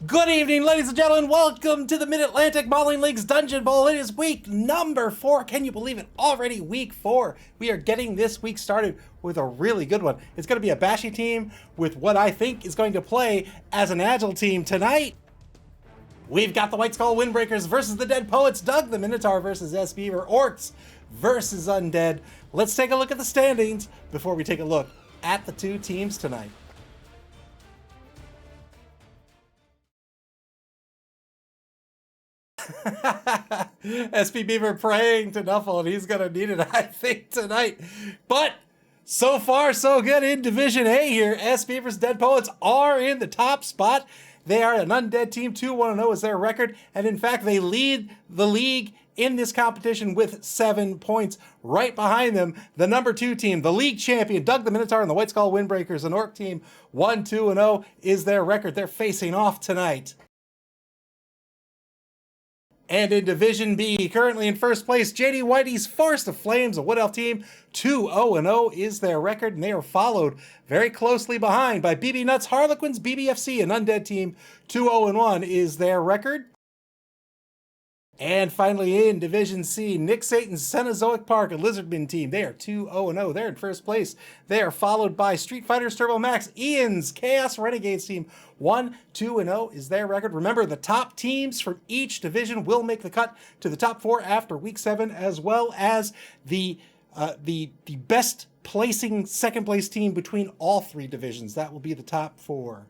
Good evening, ladies and gentlemen. Welcome to the Mid-Atlantic Modeling League's Dungeonbowl. It is week number 4. Can you believe it? Already week 4. We are getting this week started with a really good one. It's going to be a bashy team with what I think is going to play as an agile team tonight. We've got the White Skull Windbreakers versus the Dead Poets, Doug the Minotaur versus S. Beaver, Orcs versus Undead. Let's take a look at the standings before we take a look at the two teams tonight. SP Beaver praying to Nuffle, and he's gonna need it, I think, tonight. But so far, so good in Division A here. S Beaver's Dead Poets are in the top spot. They are an undead team. 2-1-0 is their record, and in fact, they lead the league in this competition with 7 points. Right behind them, the number 2 team, the league champion, Doug the Minotaur and the White Skull Windbreakers, an Orc team. 1-2-0 is their record. They're facing off tonight. And in Division B, currently in first place, JD Whitey's Forest of Flames, a Wood Elf team. 2-0 is their record, and they are followed very closely behind by BB Nuts Harlequins BBFC, an undead team. 2-0 is their record. And finally in Division C, Nick Satan's Cenozoic Park, a Lizardman team. They are 2-0. They're in first place. They are followed by Street Fighters Turbo Max, Ian's Chaos Renegades team. 1-2-0 is their record. Remember, the top teams from each division will make the cut to the top 4 after week 7, as well as the best placing second place team between all 3 divisions. That will be the top 4.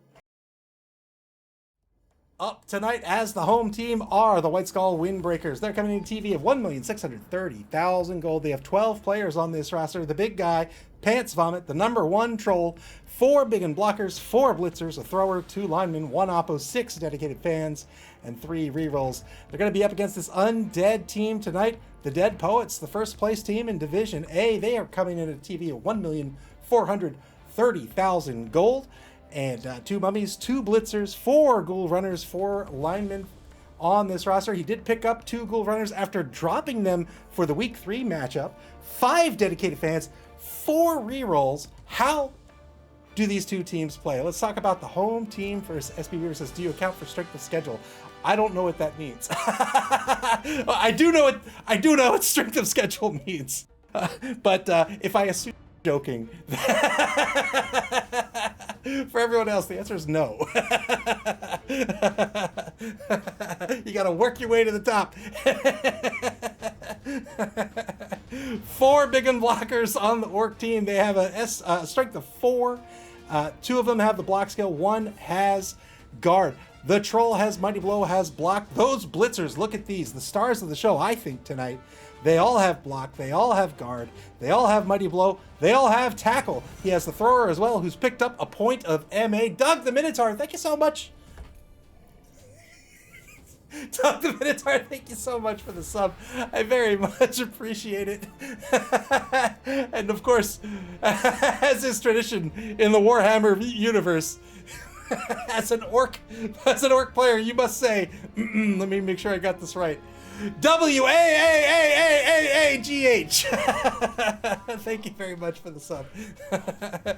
Up tonight as the home team are the White Skull Windbreakers. They're coming in TV of 1,630,000 gold. They have 12 players on this roster. The big guy, Pants Vomit, the number 1 troll, 4 big and blockers, 4 blitzers, a thrower, 2 linemen, 1 oppo, 6 dedicated fans, and 3 rerolls. They're going to be up against this undead team tonight. The Dead Poets, the first place team in Division A. They are coming in at a TV of 1,430,000 gold. And 2 mummies, 2 blitzers, 4 ghoul runners, 4 linemen on this roster. He did pick up 2 ghoul runners after dropping them for the week 3 matchup. 5 dedicated fans, 4 rerolls. How do these two teams play? Let's talk about the home team first. SB Beaver says, do you account for strength of schedule? I don't know what that means. I do know what strength of schedule means. But if I assume joking, for everyone else, the answer is no. You gotta work your way to the top. 4 big and blockers on the Orc team. They have a strength of 4. 2 of them have the block skill. 1 has guard. The troll has mighty blow, has block. Those blitzers, look at these, the stars of the show, I think, tonight. They all have block, they all have guard, they all have mighty blow, they all have tackle. He has the thrower as well, who's picked up a point of MA. Doug the Minotaur, thank you so much. Doug the Minotaur, thank you so much for the sub. I very much appreciate it. And of course, as is tradition in the Warhammer universe, as an orc player, you must say, let me make sure I got this right. W-A-A-A-A-A-A-G-H. Thank you very much for the sub.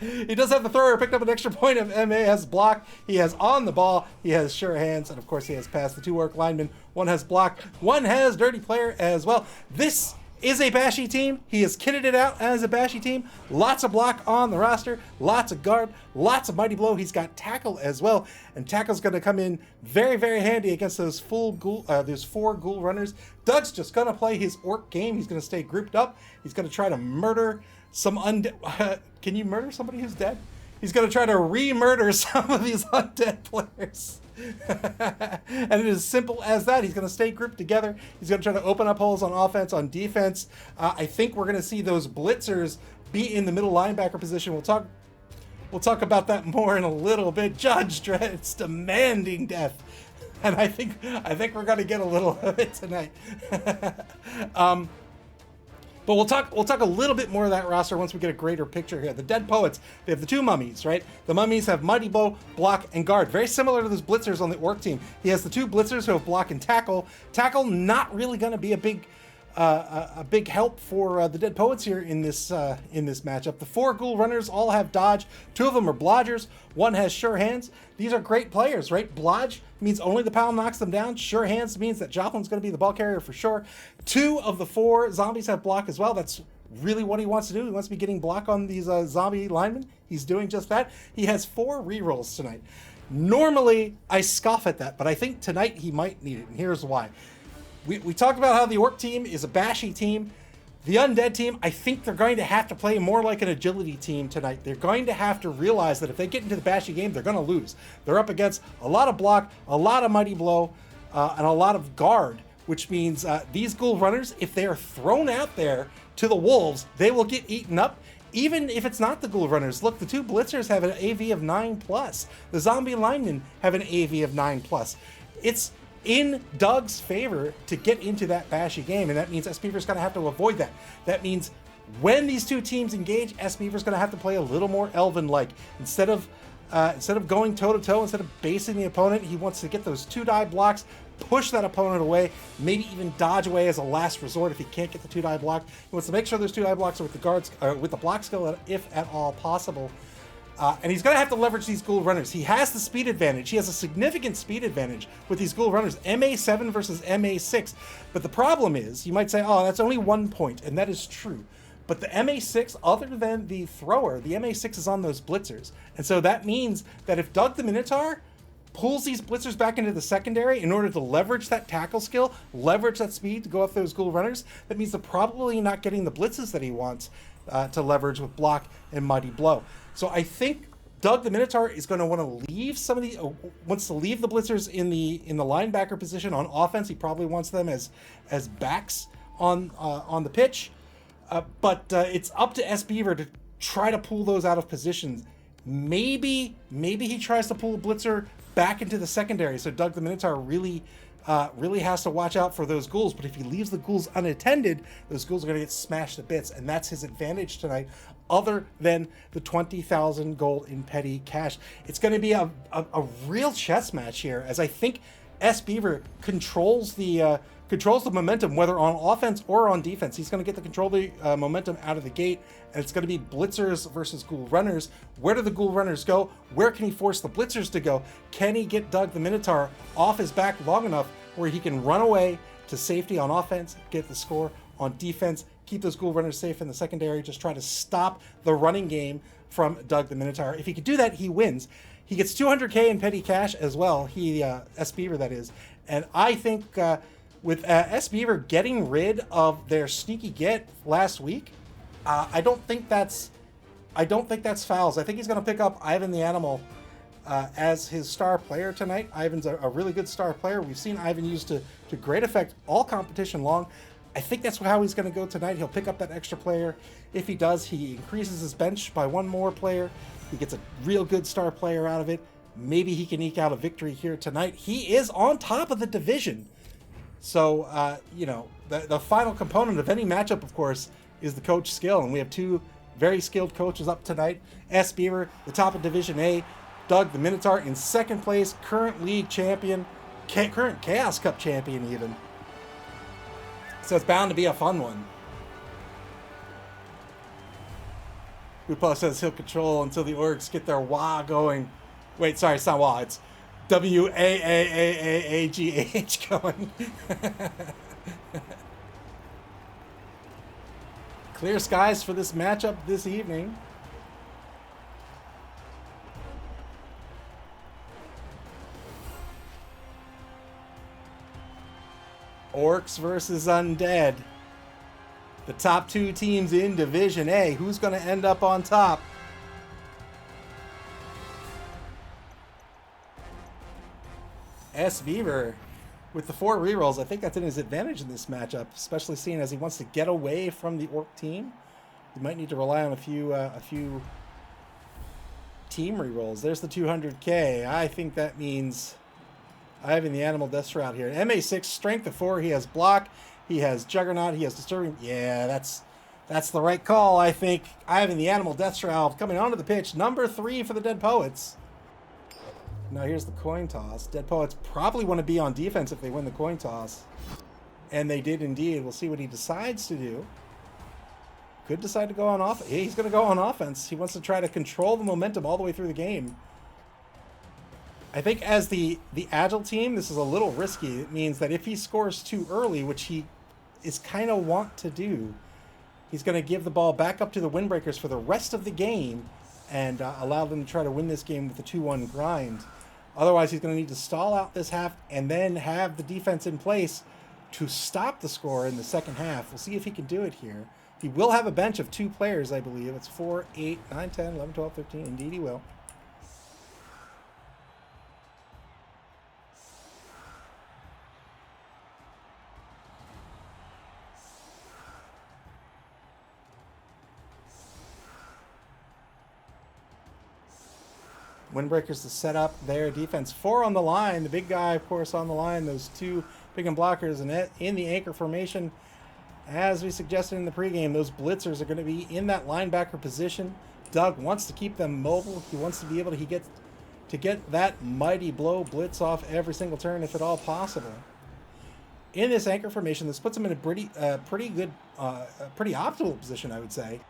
He does have the thrower, picked up an extra point of MA, has block, he has on the ball, he has sure hands, and of course he has pass. The 2 orc linemen, 1 has block, 1 has dirty player as well. This is a bashy team. He has kitted it out as a bashy team. Lots of block on the roster, lots of guard, lots of mighty blow. He's got tackle as well, and tackle's going to come in very, very handy against those full ghoul, those 4 ghoul runners. Doug's just going to play his orc game. He's going to stay grouped up. He's going to try to murder some undead. Can you murder somebody who's dead? He's going to try to re-murder some of these undead players. And it is as simple as that. He's going to stay grouped together. He's going to try to open up holes on offense, on defense. I think we're going to see those blitzers be in the middle linebacker position. We'll talk about that more in a little bit. Judge Dredd's demanding death, and I think we're going to get a little of it tonight. But we'll talk a little bit more of that roster once we get a greater picture here. The Dead Poets, they have the 2 mummies, right? The mummies have mighty blow, block, and guard. Very similar to those blitzers on the Orc team. He has the 2 blitzers who have block and tackle. Tackle not really going to be a big a big help for the Dead Poets here in this matchup. The 4 Ghoul Runners all have dodge. 2 of them are blodgers. 1 has sure hands. These are great players, right? Blodge means only the pound knocks them down. Sure hands means that Joplin's going to be the ball carrier for sure. 2 of the 4 zombies have block as well. That's really what he wants to do. He wants to be getting block on these zombie linemen. He's doing just that. He has 4 rerolls tonight. Normally, I scoff at that, but I think tonight he might need it, and here's why. We talked about how the Orc team is a bashy team. The Undead team, I think they're going to have to play more like an agility team tonight. They're going to have to realize that if they get into the bashy game, they're going to lose. They're up against a lot of block, a lot of mighty blow, and a lot of guard, which means these Ghoul Runners, if they are thrown out there to the wolves, they will get eaten up. Even if it's not the Ghoul Runners. Look, the 2 Blitzers have an AV of 9+. The Zombie Linemen have an AV of 9+. It's in Doug's favor to get into that bashy game, and that means S-Beaver's going to have to avoid that. That means when these 2 teams engage, S-Beaver's going to have to play a little more Elven-like. Instead of going toe-to-toe, instead of basing the opponent, he wants to get those 2-die blocks, push that opponent away, maybe even dodge away as a last resort if he can't get the 2-die block. He wants to make sure those 2-die blocks are with the guards, with the block skill, if at all possible. And he's going to have to leverage these Ghoul Runners. He has the speed advantage. He has a significant speed advantage with these Ghoul Runners. MA7 versus MA6. But the problem is, you might say, oh, that's only 1 point, and that is true. But the MA6, other than the thrower, the MA6 is on those blitzers. And so that means that if Doug the Minotaur pulls these blitzers back into the secondary in order to leverage that tackle skill, leverage that speed to go off those Ghoul Runners, that means they're probably not getting the blitzes that he wants to leverage with block and mighty blow. So I think Doug the Minotaur is going to want to leave some of the wants to leave the blitzers in the linebacker position on offense. He probably wants them as backs on the pitch, but it's up to S-Beaver to try to pull those out of positions. Maybe he tries to pull a blitzer back into the secondary. So Doug the Minotaur really has to watch out for those ghouls. But if he leaves the ghouls unattended, those ghouls are going to get smashed to bits, and that's his advantage tonight. Other than the 20,000 gold in petty cash, it's going to be a real chess match here, as I think S-Beaver controls the momentum, whether on offense or on defense. He's going to get the control of the momentum out of the gate, and it's going to be blitzers versus Ghoul Runners. Where do the Ghoul Runners go? Where can he force the blitzers to go? Can he get Doug the Minotaur off his back long enough where he can run away to safety on offense, get the score on defense, keep those Ghoul Runners safe in the secondary, just try to stop the running game from Doug the Minotaur? If he could do that, he wins. He gets 200K in petty cash as well. S-Beaver, that is. And I think with S-Beaver getting rid of their sneaky get last week, I don't think that's fouls. I think he's going to pick up Ivan the Animal as his star player tonight. Ivan's a really good star player. We've seen Ivan used to great effect all competition long. I think that's how he's going to go tonight. He'll pick up that extra player. If he does, he increases his bench by 1 more player. He gets a real good star player out of it. Maybe he can eke out a victory here tonight. He is on top of the division. So, the final component of any matchup, of course, is the coach skill. And we have 2 very skilled coaches up tonight. S-Beaver, the top of Division A. Doug the Minotaur in second place, current league champion, current Chaos Cup champion even. So it's bound to be a fun one. Upo says he'll control until the orcs get their wah going. Wait, sorry, it's not wah, it's WAAAAAGH going. Clear skies for this matchup this evening. Orcs versus Undead. The top 2 teams in Division A. Who's going to end up on top? S-Beaver with the 4 rerolls. I think that's in his advantage in this matchup, especially seeing as he wants to get away from the Orc team. He might need to rely on a few team rerolls. There's the 200K. I think that means Ivan the Animal Death Shroud here. MA6, strength of 4. He has block. He has Juggernaut. He has Disturbing. Yeah, that's the right call, I think. Ivan the Animal Death Shroud coming onto the pitch. Number 3 for the Dead Poets. Now here's the coin toss. Dead Poets probably want to be on defense if they win the coin toss. And they did indeed. We'll see what he decides to do. Could decide to go on offense. Yeah, he's going to go on offense. He wants to try to control the momentum all the way through the game. I think as the agile team, this is a little risky. It means that if he scores too early, which he is kind of want to do, he's going to give the ball back up to the Windbreakers for the rest of the game and allow them to try to win this game with a 2-1 grind. Otherwise, he's going to need to stall out this half and then have the defense in place to stop the score in the second half. We'll see if he can do it here. He will have a bench of 2 players, I believe. It's 4, 8, 9, 10, 11, 12, 13. Indeed, he will. Windbreakers to set up their defense. 4 on the line. The big guy, of course, on the line. Those 2 big and blockers. And in the anchor formation, as we suggested in the pregame, those blitzers are going to be in that linebacker position. Doug wants to keep them mobile. He wants to be able to get that mighty blow blitz off every single turn, if at all possible. In this anchor formation, this puts him in a pretty good, pretty optimal position, I would say.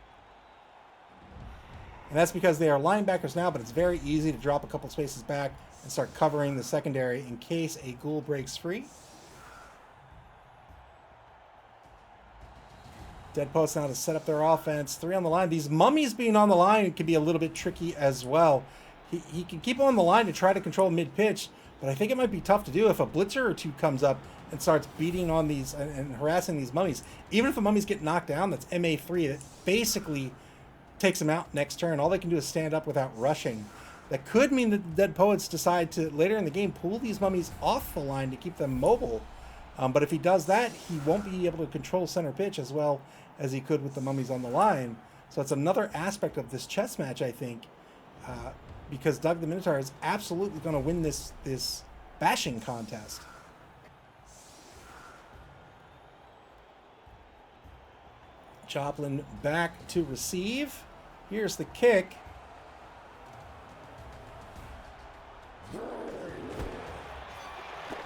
And that's because they are linebackers now, but it's very easy to drop a couple spaces back and start covering the secondary in case a ghoul breaks free. Dead Poets now to set up their offense. 3 on the line. These mummies being on the line can be a little bit tricky as well. He can keep on the line to try to control mid-pitch, but I think it might be tough to do if a blitzer or 2 comes up and starts beating on these and harassing these mummies. Even if the mummies get knocked down, that's MA3. That basically takes them out next turn. All they can do is stand up without rushing. That could mean that the Dead Poets decide to, later in the game, pull these mummies off the line to keep them mobile. But if he does that, he won't be able to control center pitch as well as he could with the mummies on the line. So it's another aspect of this chess match, I think, because Doug the Minotaur is absolutely going to win this bashing contest. Joplin back to receive. Here's the kick.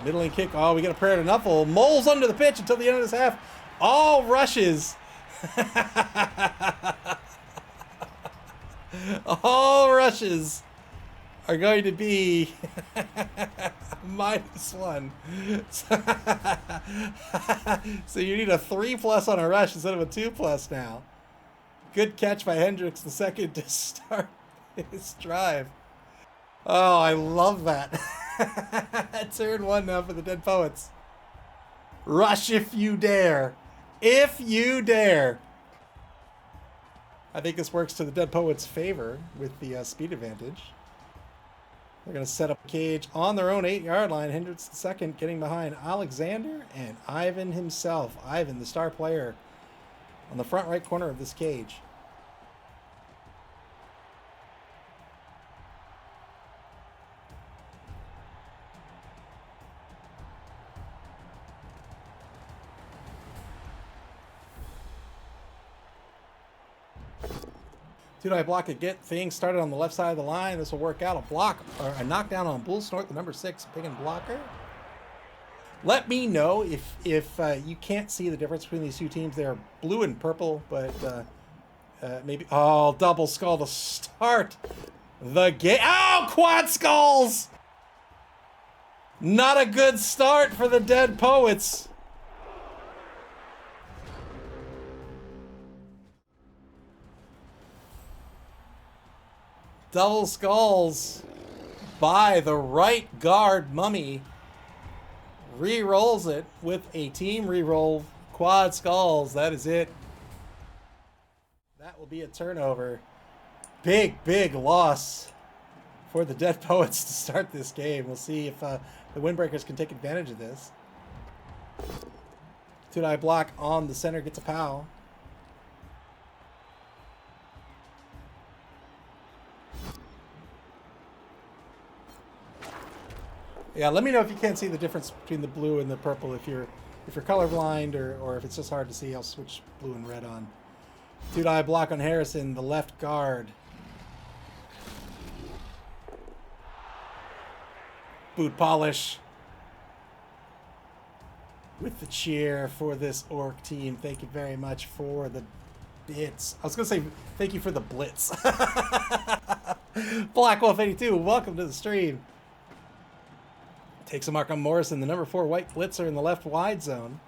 Middling kick. Oh, we got a prayer to Nuffle. Moles under the pitch until the end of this half. All rushes. All rushes are going to be -1. So you need a 3+ on a rush instead of a 2+ now. Good catch by Hendricks the second to start his drive. Oh, I love that. Turn 1 now for the Dead Poets. Rush if you dare. If you dare. I think this works to the Dead Poets' favor with the speed advantage. They're going to set up a cage on their own 8-yard line. Hendricks the second getting behind Alexander and Ivan himself. Ivan, the star player, on the front right corner of this cage. Two-die block to get things started on the left side of the line. This will work out. A block or a knockdown on Bull Snort, the number 6 pig and blocker. Let me know if you can't see the difference between these 2 teams. They're blue and purple, but maybe. Oh, double skull to start the game. Oh, quad skulls! Not a good start for the Dead Poets. Double skulls by the right guard mummy. Re-rolls it with a team re-roll. Quad skulls. That is it. That will be a turnover. Big, big loss for the Dead Poets to start this game. We'll see if the Windbreakers can take advantage of this. Two-die block on the center. Gets a POW. Yeah, let me know if you can't see the difference between the blue and the purple. If you're colorblind or if it's just hard to see, I'll switch blue and red on. Two-die block on Harrison, the left guard. Boot polish. with the cheer for this Orc team. Thank you very much for the bits. I was going to say thank you for the blitz. Black Wolf 82, welcome to the stream. Takes a mark on Morrison, the number 4 white blitzer in the left wide zone.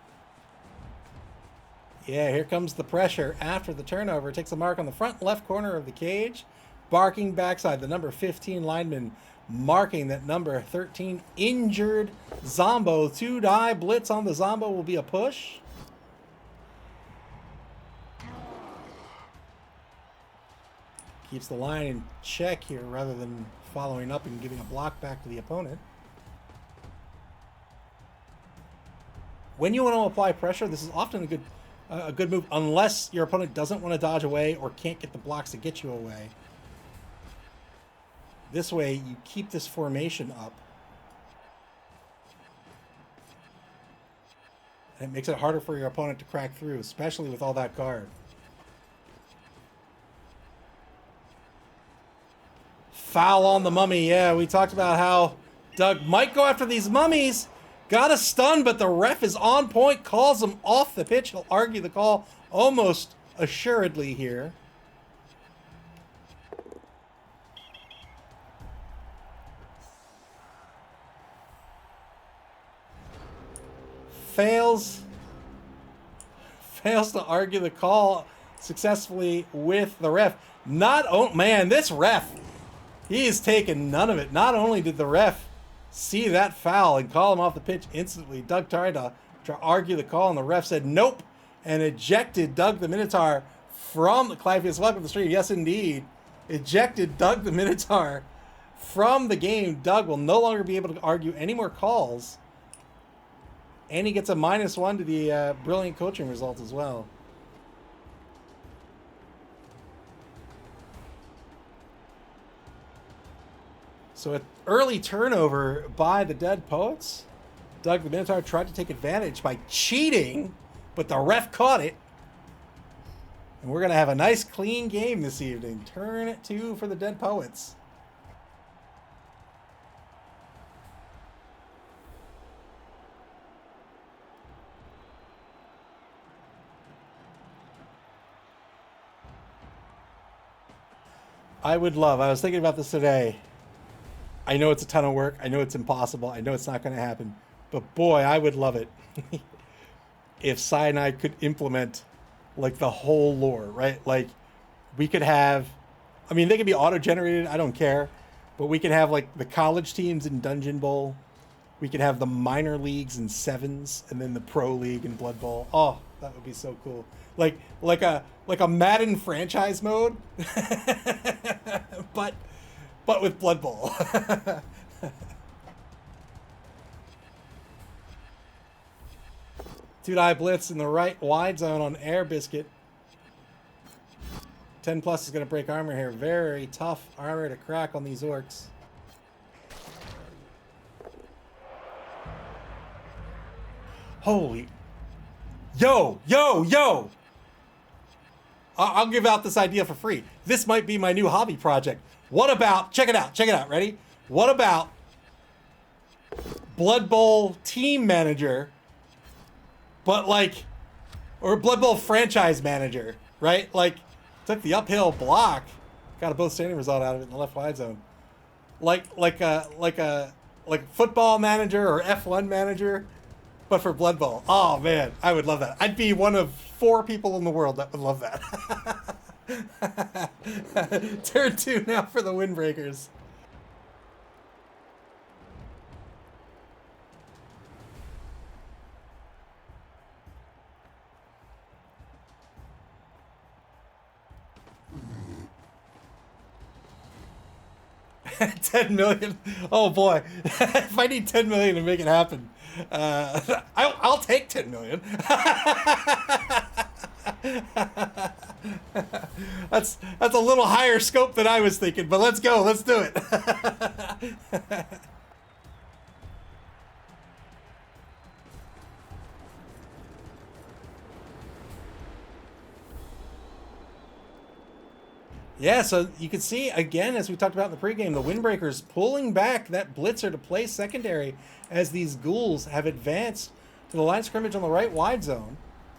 Yeah, here comes the pressure after the turnover. Takes a mark on the front left corner of the cage. Barking backside, the number 15 lineman marking that number 13 injured Zombo. 2-die blitz on the Zombo will be a push. Keeps the line in check here rather than following up and giving a block back to the opponent. When you want to apply pressure, this is often a good move unless your opponent doesn't want to dodge away or can't get the blocks to get you away. This way, you keep this formation up. And it makes it harder for your opponent to crack through, especially with all that guard. Foul on the mummy. Yeah, we talked about how Doug might go after these mummies. Got a stun, but the ref is on point, calls him off the pitch. He'll argue the call almost assuredly here. Fails to argue the call successfully with the ref. Man, this ref, he is taking none of it. Not only did the ref see that foul and call him off the pitch instantly, Doug tried to argue the call, and the ref said nope and ejected Doug the Minotaur from the Clypeus. Welcome to the stream. Yes, indeed. Ejected Doug the Minotaur from the game. Doug will no longer be able to argue any more calls. And he gets a -1 to the brilliant coaching results as well. So an early turnover by the Dead Poets. Doug the Minotaur tried to take advantage by cheating, but the ref caught it. And we're going to have a nice clean game this evening. Turn it 2 for the Dead Poets. I was thinking about this today. I know it's a ton of work. I know it's impossible. I know it's not going to happen. But boy, I would love it if Cyanide could implement like the whole lore, right? Like we could have, I mean, they can be auto-generated. I don't care. But we could have like the college teams in Dungeonbowl. We could have the minor leagues in Sevens and then the pro league in Blood Bowl. Oh, that would be so cool. Like a Madden franchise mode, but with Blood Bowl. 2-die blitz in the right wide zone on Air Biscuit. 10 plus is going to break armor here. Very tough armor to crack on these orcs. Holy. Yo! I'll give out this idea for free. This might be my new hobby project. What about, check it out, ready? What about Blood Bowl team manager, but like, or Blood Bowl franchise manager, right? Like, took the uphill block, got a both standing result out of it in the left wide zone. Like football manager or F1 manager, but for Blood Bowl. Oh man, I would love that. I'd be one of 4 people in the world that would love that. Turn 2 now for the Windbreakers. $10 million. Oh boy, if I need 10 million to make it happen, I'll take 10 million. That's a little higher scope than I was thinking, but let's go. Let's do it. Yeah, so you can see, again, as we talked about in the pregame, the Windbreakers pulling back that blitzer to play secondary as these ghouls have advanced to the line of scrimmage on the right wide zone.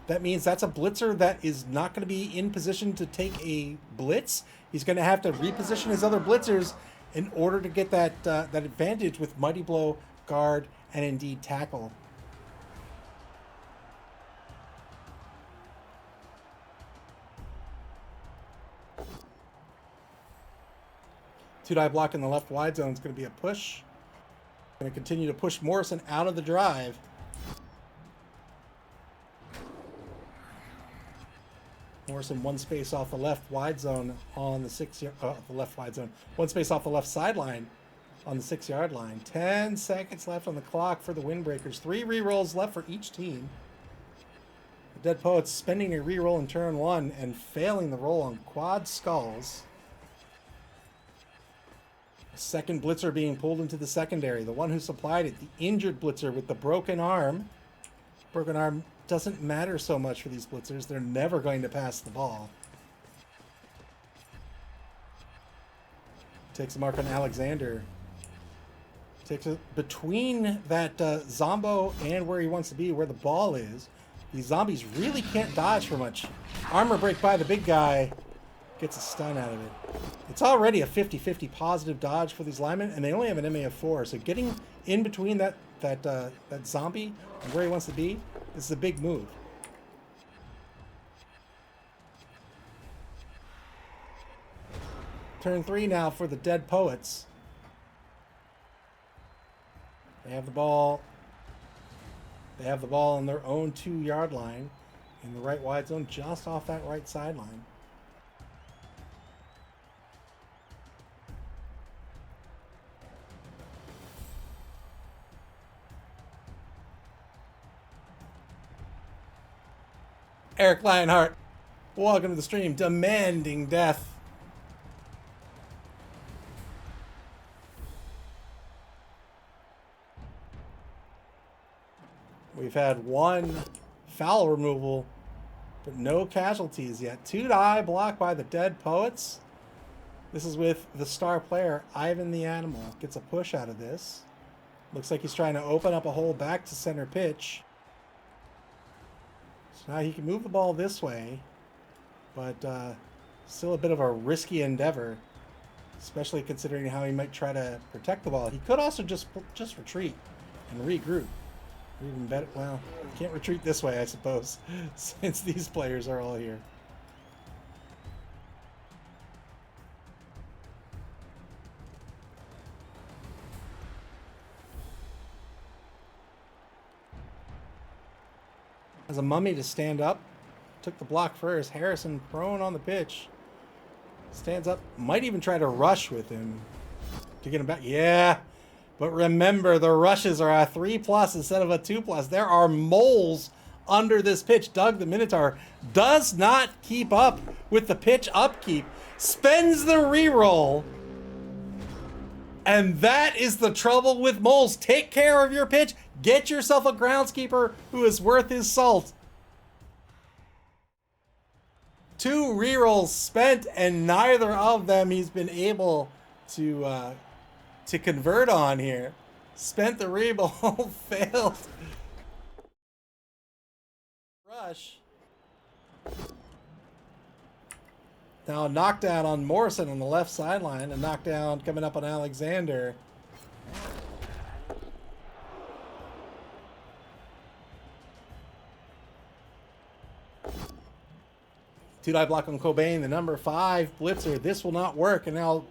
That means that's a blitzer that is not going to be in position to take a blitz. He's going to have to reposition his other blitzers in order to get that that advantage with Mighty Blow, guard, and indeed tackle. Two-die block in the left wide zone is going to be a push. Going to continue to push Morrison out of the drive. Morrison one space off the left wide zone on the the left wide zone. One space off the left sideline on the 6-yard line. 10 seconds left on the clock for the Windbreakers. 3 re-rolls left for each team. The Dead Poets spending a re-roll in turn 1 and failing the roll on quad skulls. Second blitzer being pulled into the secondary. The one who supplied it, the injured blitzer with the broken arm. Broken arm doesn't matter so much for these blitzers. They're never going to pass the ball. Takes a mark on Alexander. Takes it between that Zombo and where he wants to be, where the ball is. These zombies really can't dodge for much. Armor break by the big guy. Gets a stun out of it. It's already a 50-50 positive dodge for these linemen, and they only have an MA of 4. So getting in between that zombie and where he wants to be is a big move. Turn 3 now for the Dead Poets. They have the ball. They have the ball on their own 2-yard line in the right wide zone, just off that right sideline. Eric Lionheart, welcome to the stream, demanding death. We've had 1 foul removal, but no casualties yet. 2-die block by the Dead Poets. This is with the star player, Ivan the Animal. Gets a push out of this. Looks like he's trying to open up a hole back to center pitch. So now he can move the ball this way, but still a bit of a risky endeavor, especially considering how he might try to protect the ball. He could also just retreat and regroup. Or even better, well, can't retreat this way, I suppose, since these players are all here. As a mummy to stand up, took the block first. Harrison prone on the pitch. Stands up, might even try to rush with him to get him back. Yeah, but remember, the rushes are a 3+ instead of a 2+. There are moles under this pitch. Doug the Minotaur does not keep up with the pitch upkeep. Spends the reroll. And that is the trouble with moles. Take care of your pitch. Get yourself a groundskeeper who is worth his salt. 2 rerolls spent, and neither of them he's been able to convert on here. Spent the reroll, failed. Rush. Now a knockdown on Morrison on the left sideline. A knockdown coming up on Alexander. Two-die block on Cobain, the number 5 blitzer. This will not work, and now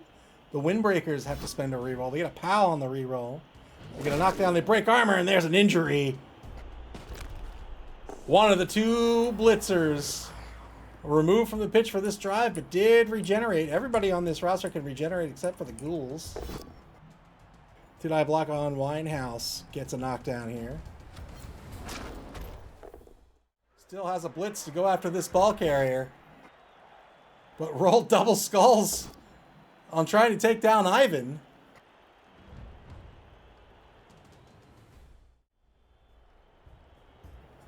the Windbreakers have to spend a reroll. They get a POW on the reroll. They get a knockdown, they break armor, and there's an injury. One of the 2 blitzers removed from the pitch for this drive, but did regenerate. Everybody on this roster can regenerate except for the ghouls. Two-die block on Winehouse. Gets a knockdown here. Still has a blitz to go after this ball carrier. But rolled double skulls on trying to take down Ivan.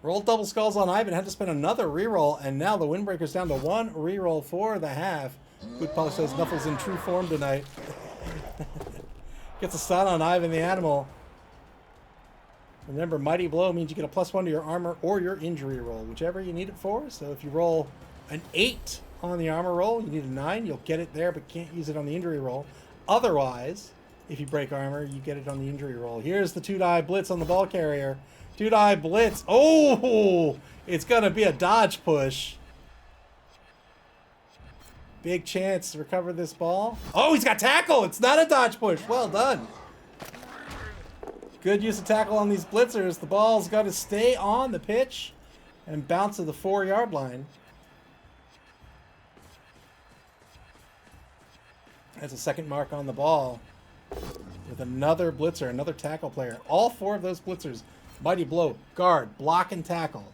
Rolled double skulls on Ivan. Had to spend another reroll. And now the Windbreakers down to 1 reroll for the half. Good Pulse says Knuffles in true form tonight. Gets a stun on Ivan the Animal. Remember, Mighty Blow means you get a +1 to your armor or your injury roll, whichever you need it for. So if you roll an 8 on the armor roll, you need a 9. You'll get it there, but can't use it on the injury roll. Otherwise, if you break armor, you get it on the injury roll. Here's the 2-die blitz on the ball carrier. 2-die blitz. Oh, it's going to be a dodge push. Big chance to recover this ball. Oh, he's got tackle. It's not a dodge push. Well done. Good use of tackle on these blitzers. The ball's got to stay on the pitch and bounce to the 4-yard line. That's a second mark on the ball with another blitzer, another tackle player. All 4 of those blitzers, Mighty Blow, guard, block, and tackle.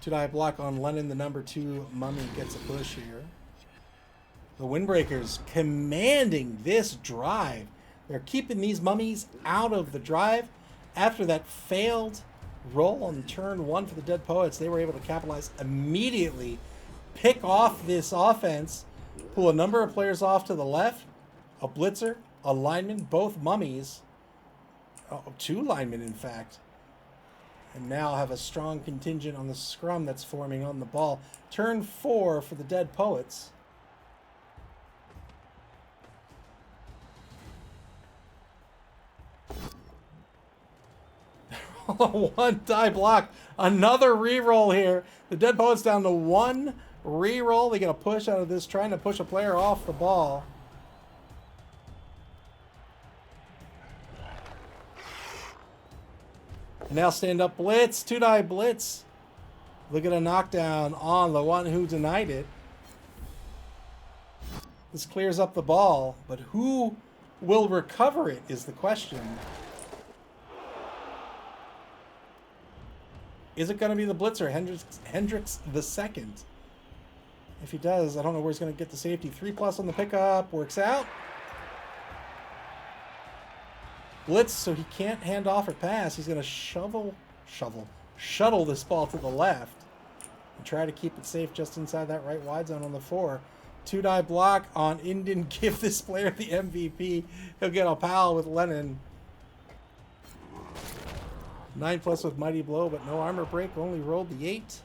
2-die block on Lennon, the number 2 mummy, gets a push here. The Windbreakers commanding this drive. They're keeping these mummies out of the drive. After that failed roll on turn 1 for the Dead Poets, they were able to capitalize immediately, pick off this offense, pull a number of players off to the left, a blitzer, a lineman, both mummies, 2 linemen in fact, and now have a strong contingent on the scrum that's forming on the ball. Turn 4 for the Dead Poets. One die block. Another reroll here. The Dead Poets down to 1 reroll. They get a push out of this, trying to push a player off the ball. Now stand up blitz. 2-die blitz. Look at a knockdown on the one who denied it. This clears up the ball, but who will recover it is the question. Is it going to be the blitzer, Hendricks the second? If he does, I don't know where he's going to get the safety. 3+ on the pickup. Works out. Blitz, so he can't hand off or pass. He's going to shuttle this ball to the left and try to keep it safe just inside that right wide zone on the 4. 2-die block on Indian. Give this player the MVP. He'll get a pal with Lennon. 9+ with Mighty Blow, but no armor break. Only rolled the 8.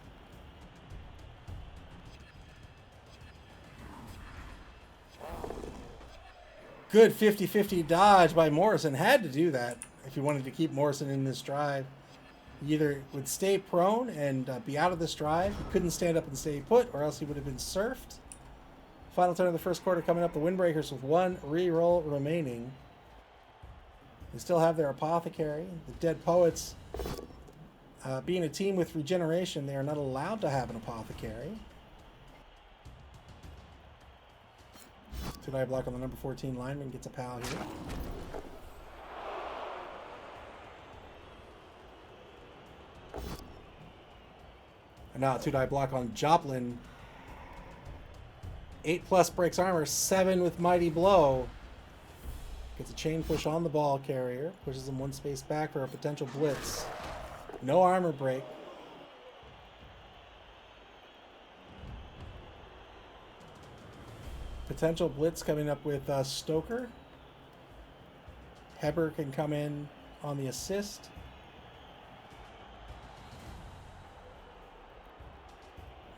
Good 50-50 dodge by Morrison. Had to do that if you wanted to keep Morrison in this drive. He either would stay prone and be out of this drive. He couldn't stand up and stay put, or else he would have been surfed. Final turn of the first quarter coming up. The Windbreakers with 1 reroll remaining. They still have their Apothecary. The Dead Poets, being a team with regeneration, they are not allowed to have an Apothecary. 2-die block on the number 14 lineman, gets a pal here. And now a 2-die block on Joplin. 8+ breaks armor, 7 with Mighty Blow. Gets a chain push on the ball carrier. Pushes him 1 space back for a potential blitz. No armor break. Potential blitz coming up with Stoker. Heber can come in on the assist.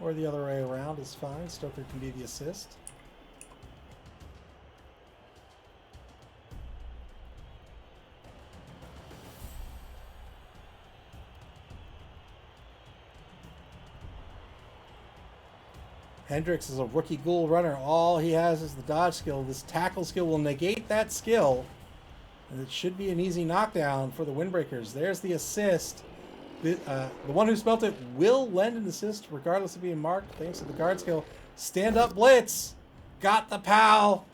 Or the other way around is fine. Stoker can be the assist. Hendricks is a rookie ghoul runner. All he has is the dodge skill. This tackle skill will negate that skill. And it should be an easy knockdown for the Windbreakers. There's the assist. The one who smelt it will lend an assist regardless of being marked thanks to the guard skill. Stand up blitz. Got the pal.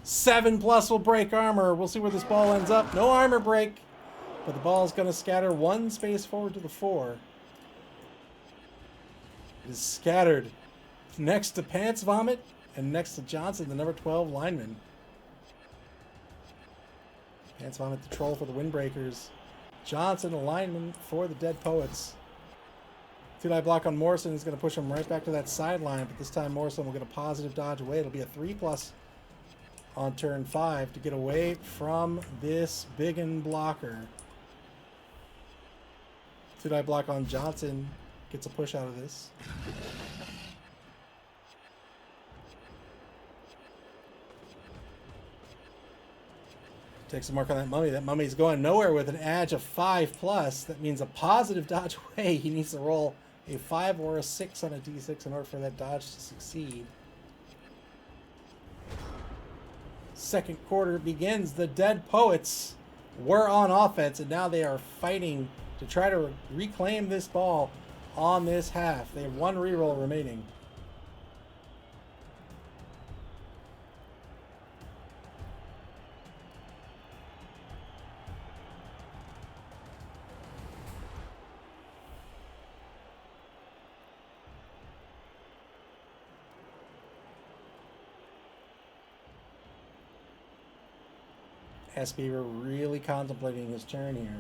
7+ will break armor. We'll see where this ball ends up. No armor break. But the ball is going to scatter 1 space forward to the 4. It is scattered next to Pants Vomit and next to Johnson, the number 12 lineman. Pants Vomit, the troll for the Windbreakers. Johnson, a lineman for the Dead Poets. 2-die block on Morrison is going to push him right back to that sideline, but this time Morrison will get a positive dodge away. It'll be a 3+ on turn 5 to get away from this biggin blocker. 2-die block on Johnson. Gets a push out of this. Takes a mark on that mummy. That mummy's going nowhere with an edge of 5+. That means a positive dodge away. He needs to roll a 5 or a 6 on a d6 in order for that dodge to succeed. Second quarter begins. The Dead Poets were on offense, and now they are fighting to try to reclaim this ball on this half. They have one reroll remaining. SB were really contemplating his turn here.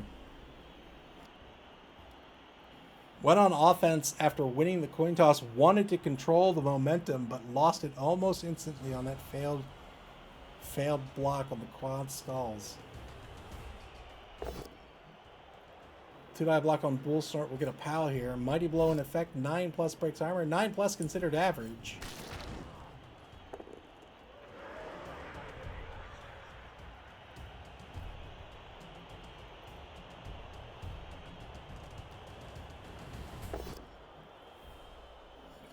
Went on offense after winning the coin toss, wanted to control the momentum, but lost it almost instantly on that failed block on the quad skulls. 2-die block on Bull Snort will get a pal here. Mighty Blow in effect, 9+ breaks armor, 9+ considered average.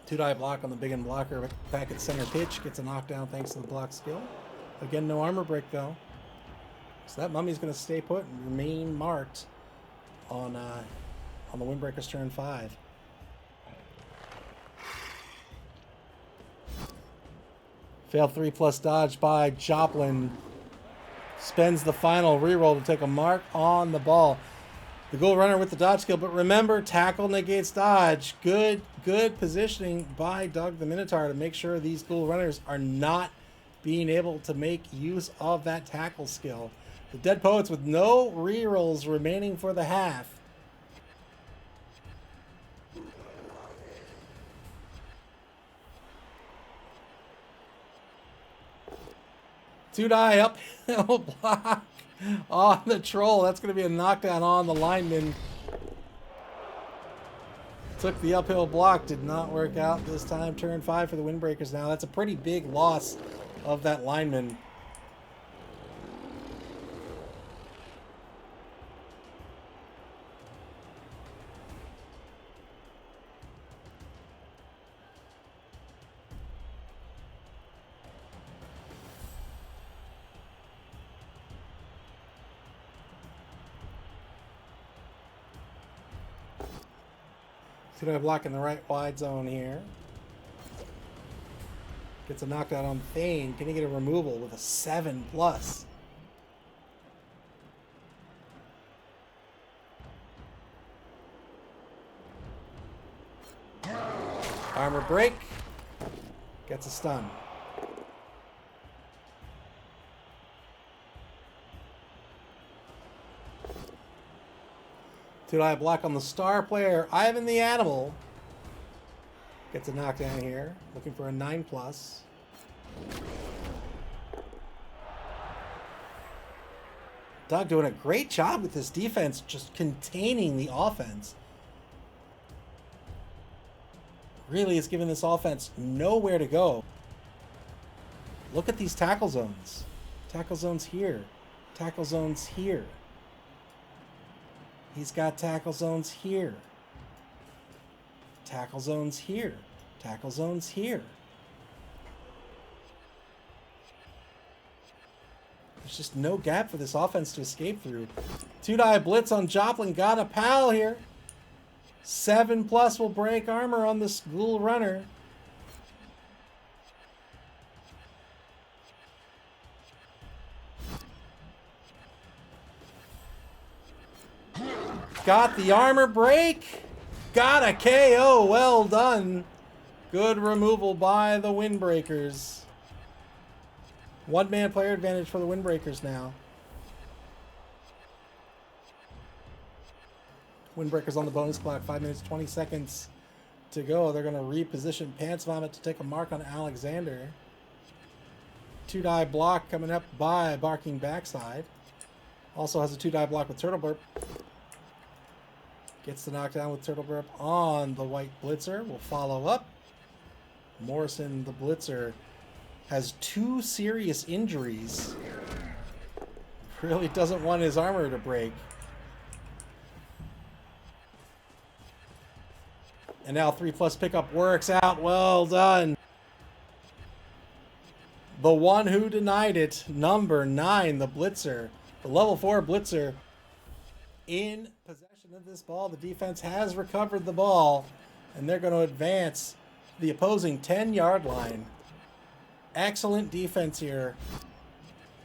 Two-die block on the big end blocker back at center pitch. Gets a knockdown thanks to the block skill. Again, no armor break though. So that mummy's going to stay put and remain marked on the Windbreakers turn 5. Failed 3+ dodge by Joplin. Spends the final reroll to take a mark on the ball. The Ghoul Runner with the dodge skill, but remember, tackle negates dodge. Good positioning by Doug the Minotaur to make sure these Ghoul Runners are not being able to make use of that tackle skill. The Dead Poets with no rerolls remaining for the half. Two-die uphill block on the Troll. That's going to be a knockdown on the lineman. Took the uphill block. Did not work out this time. Turn 5 for the Windbreakers now. That's a pretty big loss of that lineman. Two-die block in the right wide zone here. Gets a knockout on Thane. Can he get a removal with a 7+? Armor break. Gets a stun. Two-die block on the star player, Ivan the Animal. Gets a knockdown here. Looking for a 9+. Doug doing a great job with this defense, just containing the offense. Really is giving this offense nowhere to go. Look at these tackle zones. Tackle zones here. Tackle zones here. He's got tackle zones here. Tackle zones here. Tackle zones here. There's just no gap for this offense to escape through. Two-die blitz on Joplin. Got a pal here. 7+ will break armor on this Ghoul Runner. Got the armor break. Got a KO. Well done. Good removal by the Windbreakers. One-man player advantage for the Windbreakers now. Windbreakers on the bonus clock. 5 minutes, 20 seconds to go. They're going to reposition Pants Vomit to take a mark on Alexander. 2-die block coming up by Barking Backside. Also has a 2-die block with Turtle Burp. Gets the knockdown with Turtle Burp on the White Blitzer. Will follow up. Morrison, the Blitzer, has 2 serious injuries. Really doesn't want his armor to break. And now 3+ pickup works out. Well done. The one who denied it, number 9, the Blitzer. The level 4 Blitzer in possession of this ball. The defense has recovered the ball, and they're going to advance the opposing 10-yard line. Excellent defense here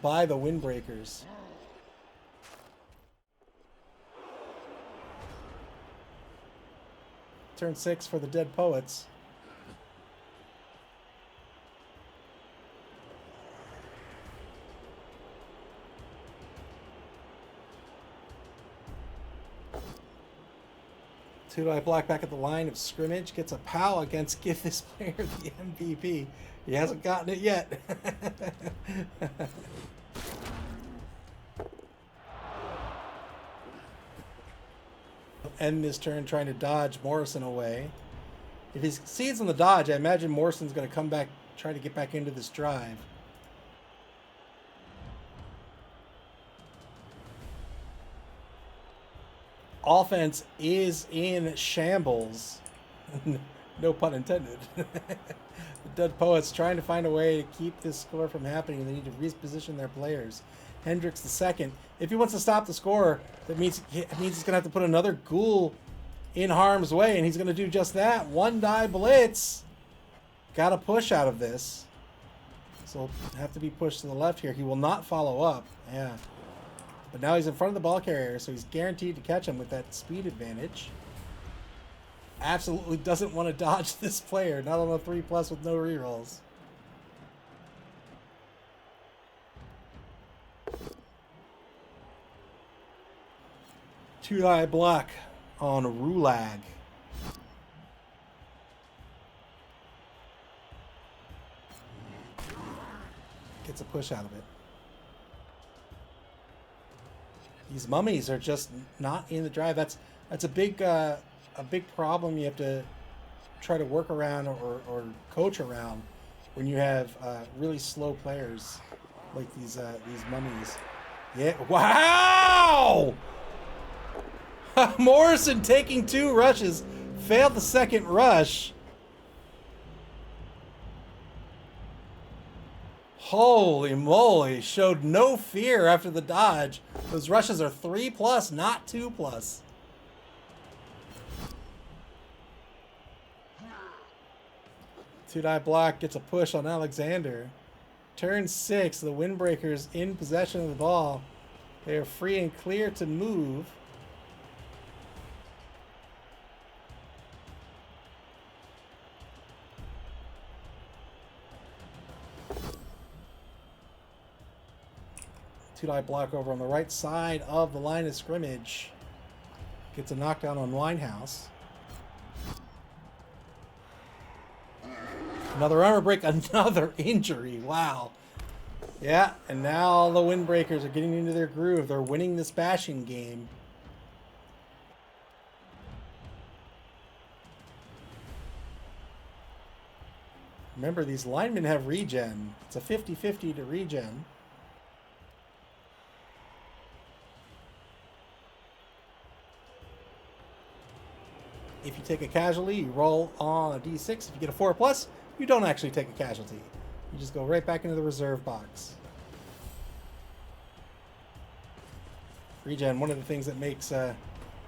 by the Windbreakers. Turn 6 for the Dead Poets. Two-die block back at the line of scrimmage. Gets a POW against give this player the MVP. He hasn't gotten it yet. End this turn trying to dodge Morrison away. If he succeeds on the dodge, I imagine Morrison's going to come back, try to get back into this drive. Offense is in shambles. No pun intended. The Dead Poets trying to find a way to keep this score from happening. They need to reposition their players. Hendricks II, if he wants to stop the score, that means he's going to have to put another ghoul in harm's way, and he's going to do just that. 1-die blitz. Got a push out of this. So he'll have to be pushed to the left here. He will not follow up. Yeah. But now he's in front of the ball carrier, so he's guaranteed to catch him with that speed advantage. Absolutely doesn't want to dodge this player. Not on a 3+ with no rerolls. Two-die block on Rulag. Gets a push out of it. These mummies are just not in the drive. That's a big problem you have to try to work around or coach around when you have really slow players like these mummies. Yeah. Wow! Morrison taking 2 rushes, failed the second rush. Holy moly, showed no fear after the dodge. Those rushes are 3+, not 2+. Two-die block gets a push on Alexander. Turn 6, the Windbreakers in possession of the ball. They are free and clear to move. Two-die block over on the right side of the line of scrimmage. Gets a knockdown on Winehouse. Another armor break, another injury. Wow. Yeah, and now the Windbreakers are getting into their groove. They're winning this bashing game. Remember, these linemen have regen. It's a 50-50 to regen. If you take a casualty, you roll on a d6. If you get a 4+, you don't actually take a casualty. You just go right back into the reserve box. Regen, one of the things that makes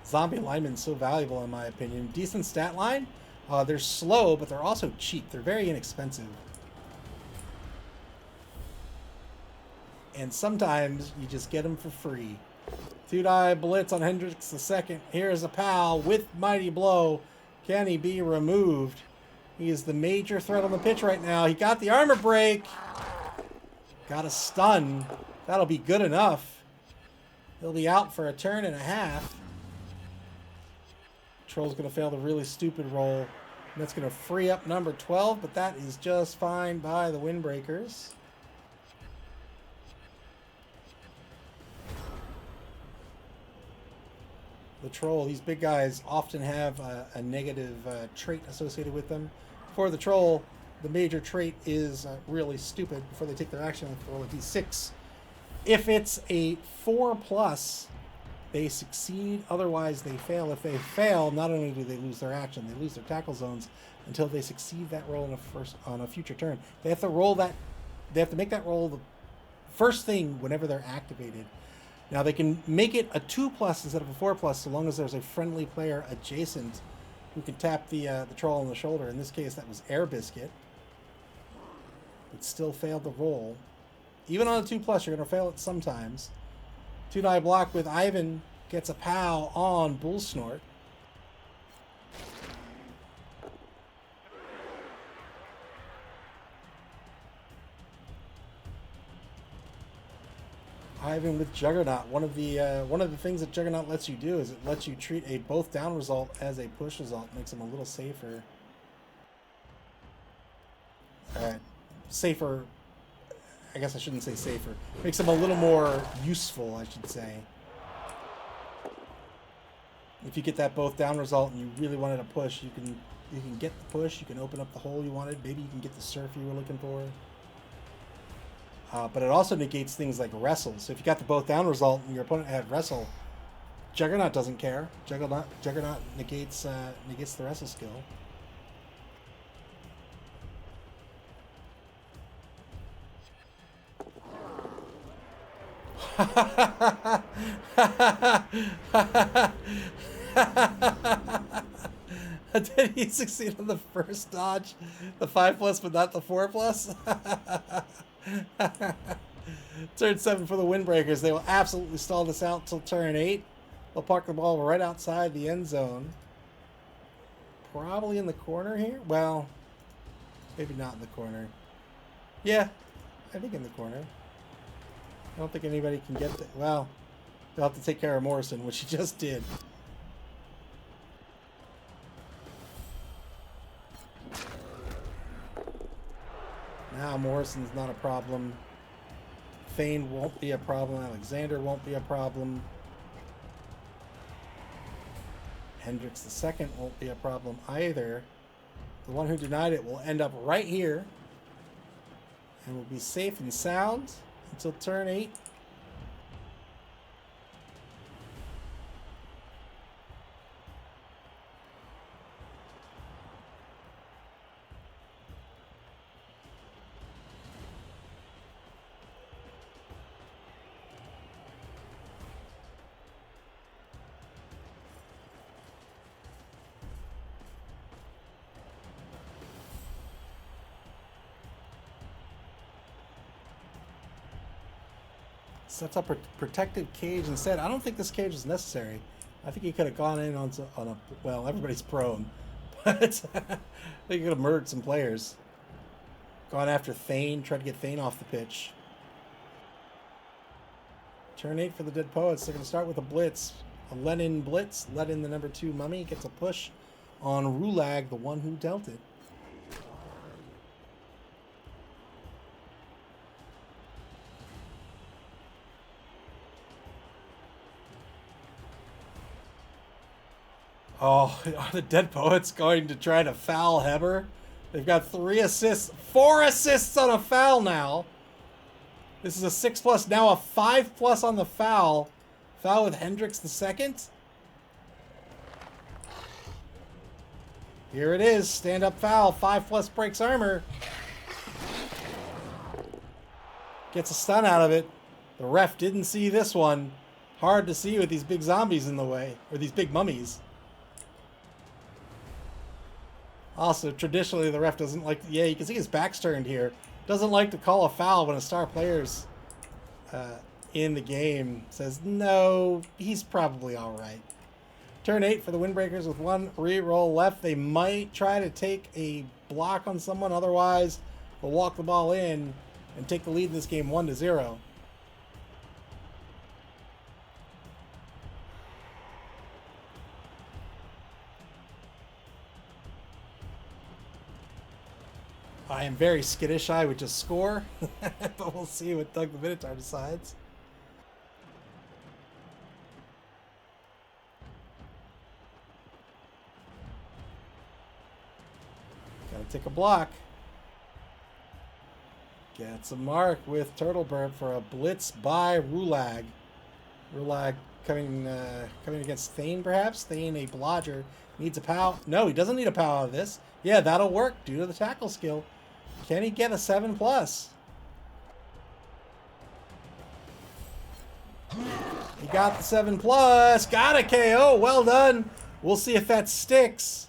zombie linemen so valuable in my opinion. Decent stat line. They're slow, but they're also cheap. They're very inexpensive. And sometimes you just get them for free. Two-die blitz on Hendricks II. Here's a POW with Mighty Blow. Can he be removed? He is the major threat on the pitch right now. He got the armor break. Got a stun. That'll be good enough. He'll be out for a turn and a half. Troll's going to fail the really stupid roll. And that's going to free up number 12, but that is just fine by the Windbreakers. the troll, these big guys often have a negative trait associated with them. For the troll, the major trait is really stupid. Before they take their action, they have to roll a d6. If it's a 4+, they succeed. Otherwise, they fail. If they fail, not only do they lose their action, they lose their tackle zones until they succeed that roll on a future turn. They have to roll that. They have to make that roll the first thing whenever they're activated. Now they can make it a 2+ instead of a 4+, so long as there's a friendly player adjacent who can tap the troll on the shoulder. In this case, that was Air Biscuit. It still failed the roll. Even on a 2+, you're going to fail it sometimes. 2-die block with Ivan gets a POW on Bull Snort. Ivan with Juggernaut. One of the things that Juggernaut lets you do is it lets you treat a both down result as a push result. Makes him a little safer. Safer. I guess I shouldn't say safer. Makes him a little more useful, I should say. If you get that both down result and you really wanted to push, you can get the push. You can open up the hole you wanted. Maybe you can get the surf you were looking for. But it also negates things like wrestle. So if you got the both down result and your opponent had wrestle, Juggernaut doesn't care. Juggernaut negates the wrestle skill. Did he succeed on the first dodge? The 5+, but not the 4+? Turn 7 for the Windbreakers. They will absolutely stall this out until turn 8. They'll park the ball right outside the end zone. Probably in the corner here? Well, maybe not in the corner. Yeah, I think in the corner. I don't think anybody can get that. Well, they'll have to take care of Morrison, which he just did. Now Morrison's not a problem. Thane won't be a problem. Alexander won't be a problem. Hendricks II won't be a problem either. The one who denied it will end up right here. And will be safe and sound until turn 8. Sets up a protective cage instead. I don't think this cage is necessary. I think he could have gone in on a... Well, everybody's prone. But I think he could have murdered some players. Gone after Thane. Tried to get Thane off the pitch. Turn 8 for the Dead Poets. They're going to start with a blitz. A Lenin blitz. Let in the number 2 Mummy. Gets a push on Rulag, the one who dealt it. Oh, are the Dead Poets going to try to foul Heber? They've got 3 assists, 4 assists on a foul now. This is a 6+, now a 5+ on the foul. Foul with Hendricks II. Here it is, stand-up foul, 5+ breaks armor. Gets a stun out of it. The ref didn't see this one. Hard to see with these big zombies in the way, or these big mummies. Also, traditionally, the ref doesn't like... Yeah, you can see his back's turned here. Doesn't like to call a foul when a star player's in the game. Says, no, he's probably all right. Turn 8 for the Windbreakers with 1 re-roll left. They might try to take a block on someone. Otherwise, they'll walk the ball in and take the lead in this game 1-0. I am very skittish. I would just score, but we'll see what Doug the Minotaur decides. Trying to take a block. Gets a mark with Turtle Burp for a blitz by Rulag. Rulag coming against Thane, perhaps. Thane, a blodger, needs a POW. No, he doesn't need a POW out of this. Yeah, that'll work due to the tackle skill. Can he get a 7+? He got the 7+. Got a KO. Well done. We'll see if that sticks.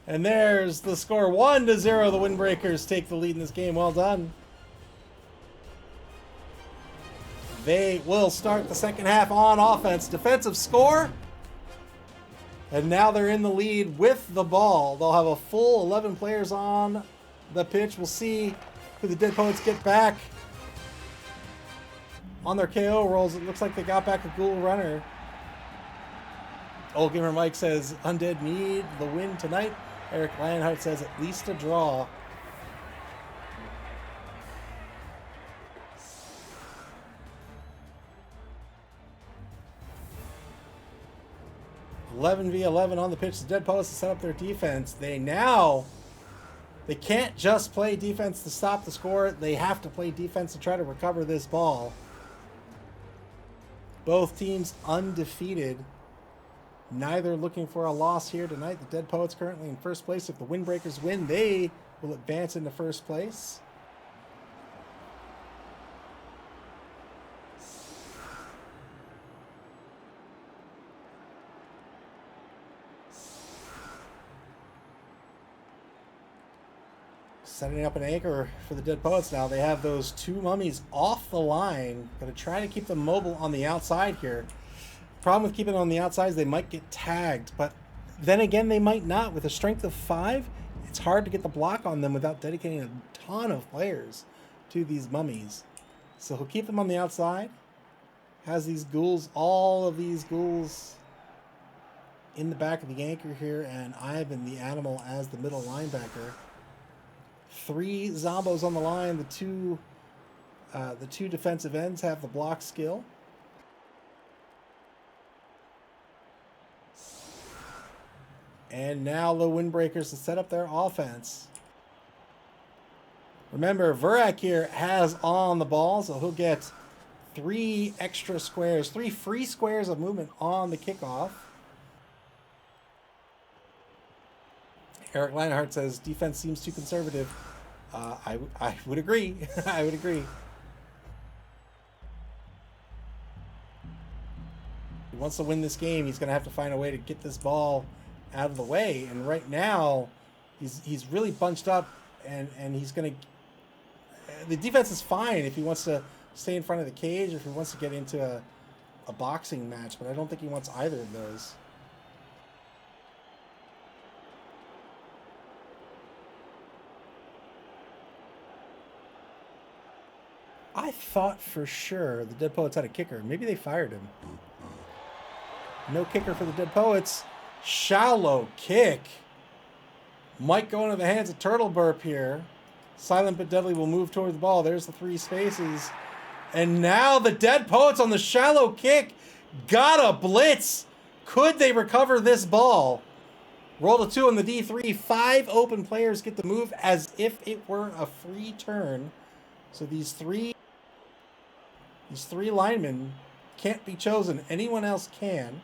And there's the score, 1-0. The Windbreakers take the lead in this game. Well done. They will start the second half on offense. Defensive score. And now they're in the lead with the ball. They'll have a full 11 players on the pitch. We'll see who the Dead Poets get back. On their KO rolls, it looks like they got back a Ghoul Runner. Old Gamer Mike says, Undead need the win tonight. Eric Lionheart says, at least a draw. (11v11) on the pitch. The Dead Poets to set up their defense. They can't just play defense to stop the score. They have to play defense to try to recover this ball. Both teams undefeated. Neither looking for a loss here tonight. The Dead Poets currently in first place. If the Windbreakers win, they will advance into first place. Setting up an anchor for the Dead Poets now. They have those two mummies off the line. Going to try to keep them mobile on the outside here. Problem with keeping on the outside is they might get tagged, but then again they might not. With a strength of 5, it's hard to get the block on them without dedicating a ton of players to these mummies. So he'll keep them on the outside. Has these ghouls, all of these ghouls in the back of the anchor here, and Ivan the animal as the middle linebacker. 3 zombos on the line. The two defensive ends have the block skill. And now the Windbreakers to set up their offense. Remember, Vurak here has on the ball, so he'll get 3 extra squares, 3 free squares of movement on the kickoff. Eric Lionheart says defense seems too conservative. I would agree. I would agree. He wants to win this game. He's going to have to find a way to get this ball out of the way. And right now, he's really bunched up, and he's going to. The defense is fine if he wants to stay in front of the cage, or if he wants to get into a boxing match. But I don't think he wants either of those. I thought for sure the Dead Poets had a kicker. Maybe they fired him. No kicker for the Dead Poets. Shallow kick. Might go into the hands of Turtle Burp here. Silent but Deadly will move toward the ball. There's the 3 spaces. And now the Dead Poets on the shallow kick. Got a blitz. Could they recover this ball? Roll a 2 on the D3. 5 open players get the move as if it were a free turn. So these three linemen can't be chosen. Anyone else can.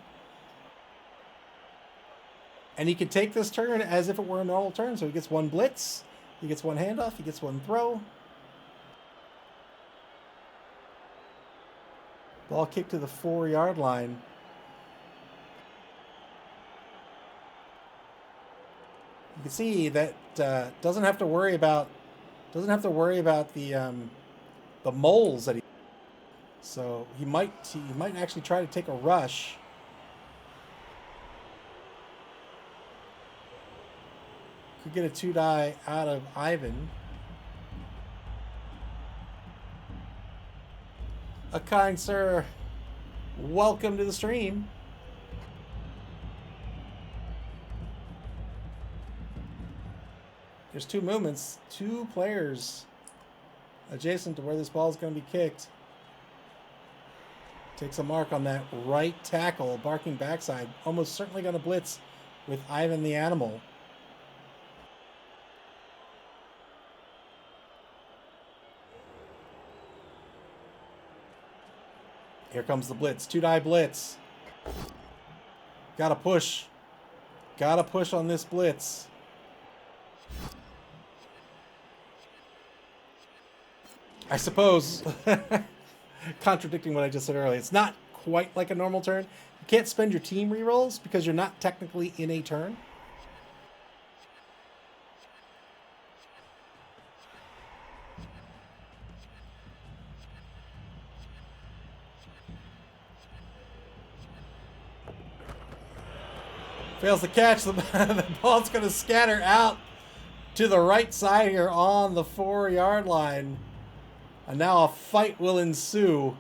And he can take this turn as if it were a normal turn. So he gets 1 blitz. He gets 1 handoff. He gets 1 throw. Ball kicked to the 4-yard line. You can see that doesn't have to worry about the moles that he. So he might actually try to take a rush. Could get a 2-die out of Ivan. A kind sir, welcome to the stream. There's 2 movements, 2 players adjacent to where this ball is going to be kicked. Takes a mark on that right tackle, barking backside. Almost certainly going to blitz with Ivan the animal. Here comes the blitz. 2-die blitz. Gotta push. Gotta push on this blitz. I suppose, contradicting what I just said earlier, it's not quite like a normal turn. You can't spend your team rerolls because you're not technically in a turn. Fails to catch. The ball's going to scatter out to the right side here on the 4-yard line. And now a fight will ensue.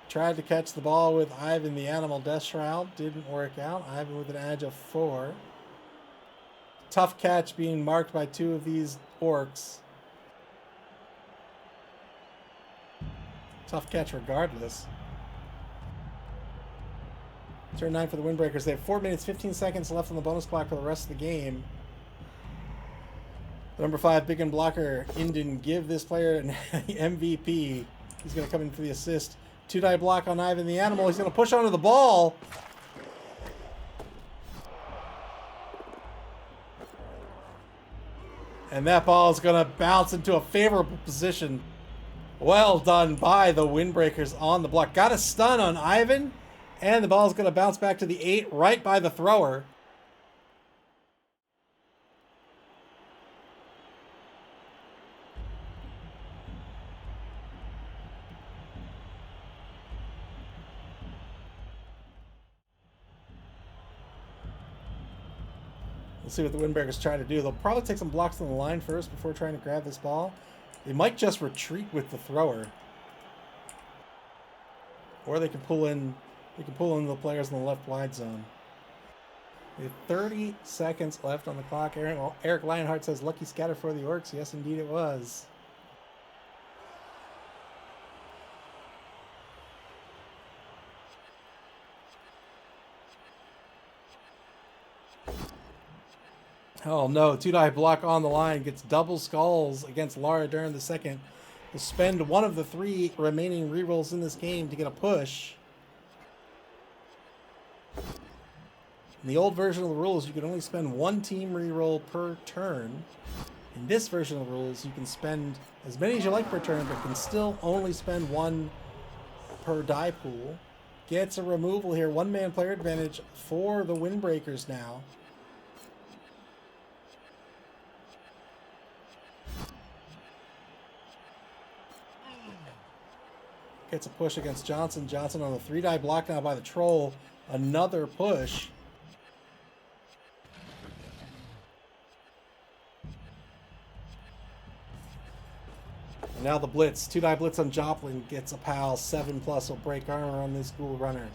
Tried to catch the ball with Ivan the Animal Death Shroud. Didn't work out. Ivan with an edge of 4. Tough catch being marked by 2 of these orcs. Tough catch regardless. Turn 9 for the Windbreakers. They have 4 minutes, 15 seconds left on the bonus clock for the rest of the game. Number 5, big and blocker, Inden, give this player an MVP. He's going to come in for the assist. 2-die block on Ivan the Animal. He's going to push onto the ball. And that ball is going to bounce into a favorable position. Well done by the Windbreakers on the block. Got a stun on Ivan. And the ball is going to bounce back to the 8 right by the thrower. Let's see what the Windbreakers try to do. They'll probably take some blocks on the line first before trying to grab this ball. They might just retreat with the thrower. Or they can pull in the players in the left wide zone. We have 30 seconds left on the clock. Eric Lionheart says, lucky scatter for the Orcs. Yes, indeed it was. Oh no, 2-die block on the line. Gets double skulls against Lara Dern II. Will spend one of the 3 remaining rerolls in this game to get a push. In the old version of the rules, you could only spend 1 team reroll per turn. In this version of the rules, you can spend as many as you like per turn, but can still only spend 1 per die pool. Gets a removal here. 1-man player advantage for the Windbreakers now. Gets a push against Johnson. Johnson on the 3-die block now by the Troll. Another push. And now the blitz. 2-die blitz on Joplin. Gets a pal. 7+ will break armor on this Ghoul Runner.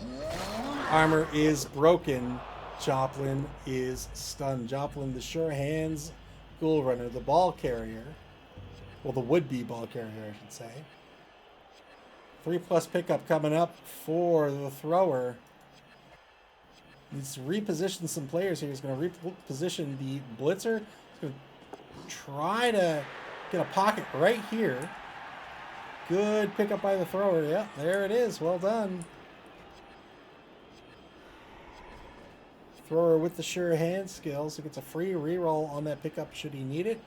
Armor is broken. Joplin is stunned. Joplin, the sure hands Ghoul Runner. The ball carrier. Well, the would-be ball carrier, I should say. 3+ pickup coming up for the thrower. Needs to reposition some players here. He's going to reposition the blitzer. He's going to try to get a pocket right here. Good pickup by the thrower. Yep, there it is. Well done. Thrower with the sure hand skills. So gets a free reroll on that pickup should he need it.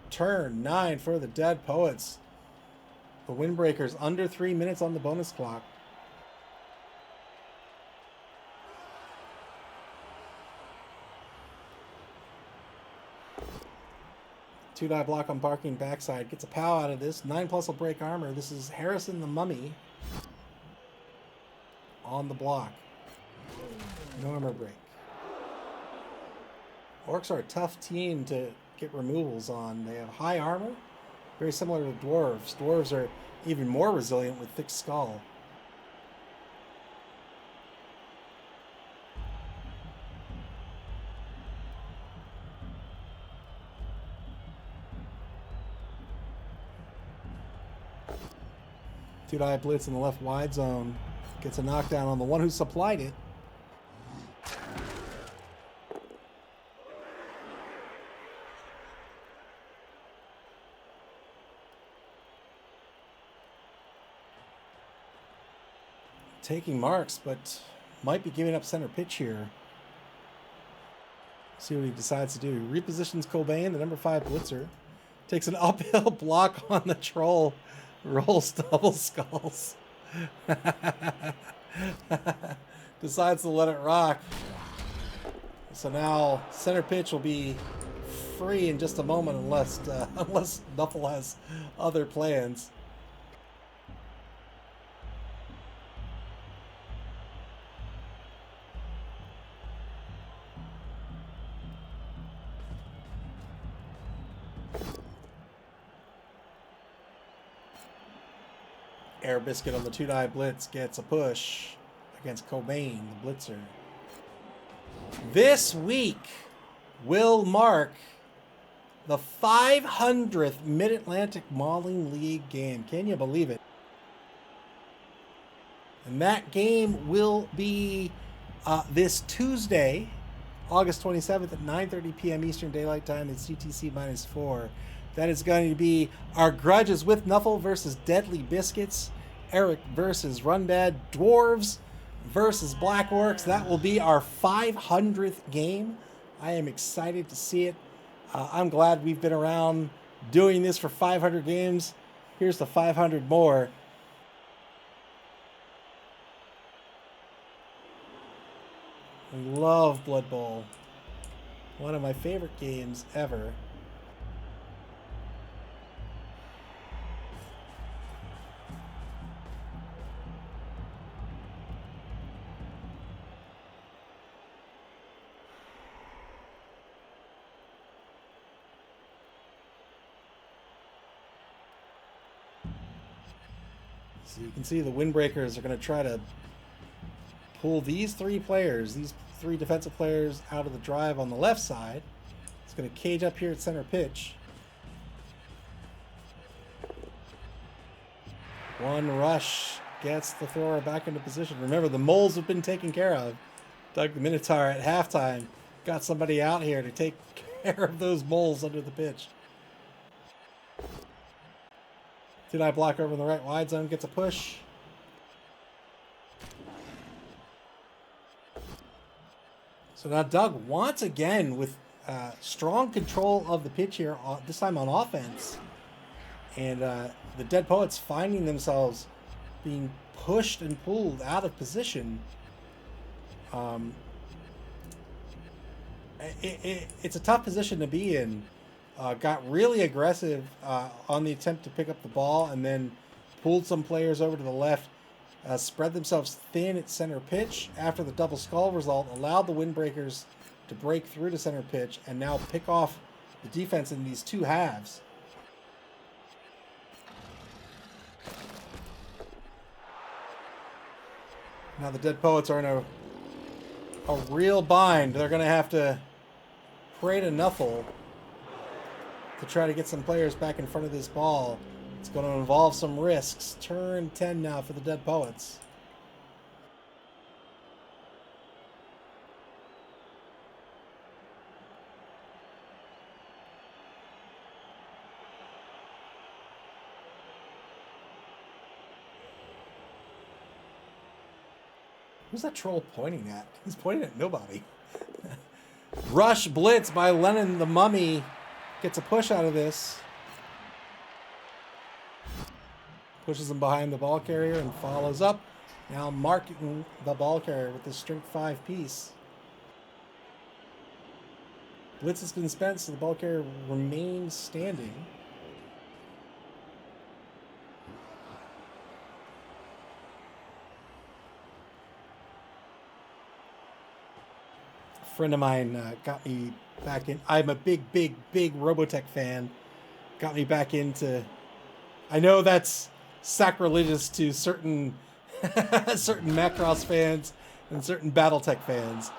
Turn 9 for the Dead Poets. The Windbreakers under 3 minutes on the bonus clock. Two-die block on Barking backside. Gets a POW out of this. 9+ will break armor. This is Harrison the Mummy on the block. No armor break. Orcs are a tough team to get removals on. They have high armor, very similar to dwarves. Dwarves are even more resilient with thick skull. Two-die blitz in the left wide zone. Gets a knockdown on the one who supplied it. taking marks, but might be giving up center pitch here. See what he decides to do. Repositions Cobain, the number 5 blitzer. Takes an uphill block on the troll. Rolls double skulls. Decides to let it rock. So now center pitch will be free in just a moment unless Nuffle has other plans. Air Biscuit on the 2-die blitz gets a push against Cobain, the blitzer. This week will mark the 500th Mid-Atlantic Mauling League game. Can you believe it? And that game will be this Tuesday, August 27th at 9:30 p.m. Eastern Daylight Time at CTC -4. That is going to be our Grudges with Nuffle versus Deadly Biscuits. Eric versus Runbad. Dwarves versus Black Orcs. That will be our 500th game. I am excited to see it. I'm glad we've been around doing this for 500 games. Here's the 500 more. We love Blood Bowl. One of my favorite games ever. So you can see the Windbreakers are going to try to pull these 3 players, these 3 defensive players, out of the drive on the left side. It's going to cage up here at center pitch. One rush gets the thrower back into position. Remember, the moles have been taken care of. Doug the Minotaur at halftime got somebody out here to take care of those moles under the pitch. 2-die blocker over in the right wide zone gets a push. So now Doug, once again, with strong control of the pitch here, this time on offense. And the Dead Poets finding themselves being pushed and pulled out of position. It's a tough position to be in. Got really aggressive on the attempt to pick up the ball and then pulled some players over to the left. Spread themselves thin at center pitch after the double skull result, allowed the Windbreakers to break through to center pitch and now pick off the defense in these 2 halves. Now the Dead Poets are in a real bind. They're going to have to pray to Nuffle to try to get some players back in front of this ball. It's going to involve some risks. Turn 10 now for the Dead Poets. Who's that troll pointing at? He's pointing at nobody. Rush blitz by Lennon the Mummy. Gets a push out of this. Pushes him behind the ball carrier and follows up. Now marking the ball carrier with the strength 5 piece. Blitz has been spent, so the ball carrier remains standing. A friend of mine got me back in. I'm a big Robotech fan. Got me back into. I know that's sacrilegious to certain certain Macross fans and certain BattleTech fans,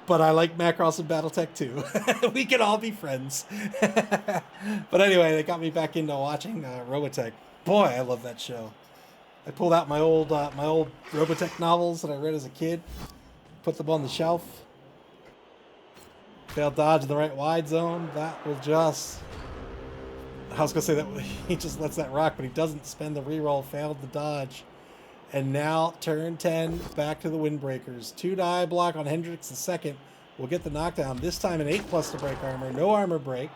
but I like Macross and BattleTech too. We can all be friends. But anyway, they got me back into watching Robotech. Boy, I love that show. I pulled out my old Robotech novels that I read as a kid, put them on the shelf. Failed dodge in the right wide zone. That will just... I was going to say that he just lets that rock, but he doesn't spend the reroll. Failed the dodge. And now turn 10 back to the Windbreakers. 2-die block on Hendricks II will get the knockdown. This time an 8+ to break armor. No armor break.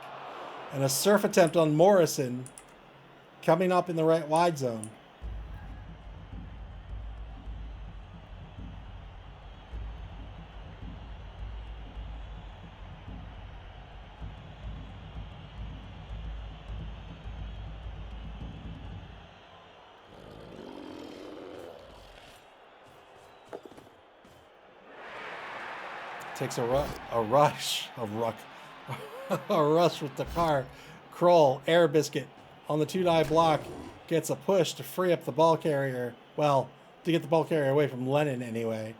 And a surf attempt on Morrison coming up in the right wide zone. Takes a rush with the car. Kroll, Air Biscuit on the 2-die block, gets a push to free up the ball carrier. Well, to get the ball carrier away from Lennon anyway.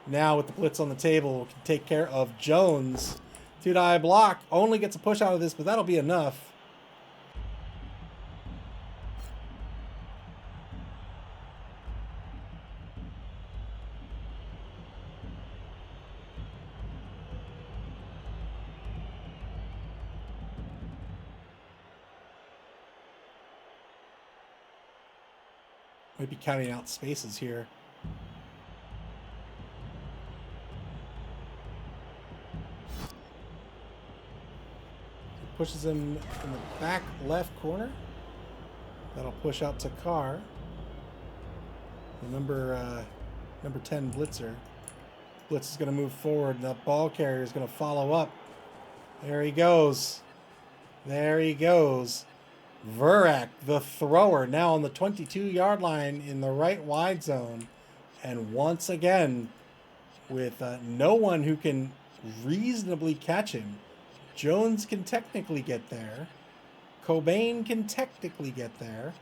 Now with the blitz on the table, can take care of Jones. 2-die block only gets a push out of this, but that'll be enough. Might be counting out spaces here. He pushes him in the back left corner. That'll push out to Carr. The number 10 blitzer. Blitz is going to move forward, and the ball carrier is going to follow up. There he goes. There he goes. Vurak, the thrower, now on the 22-yard line in the right wide zone. And once again, with no one who can reasonably catch him. Jones can technically get there. Cobain can technically get there.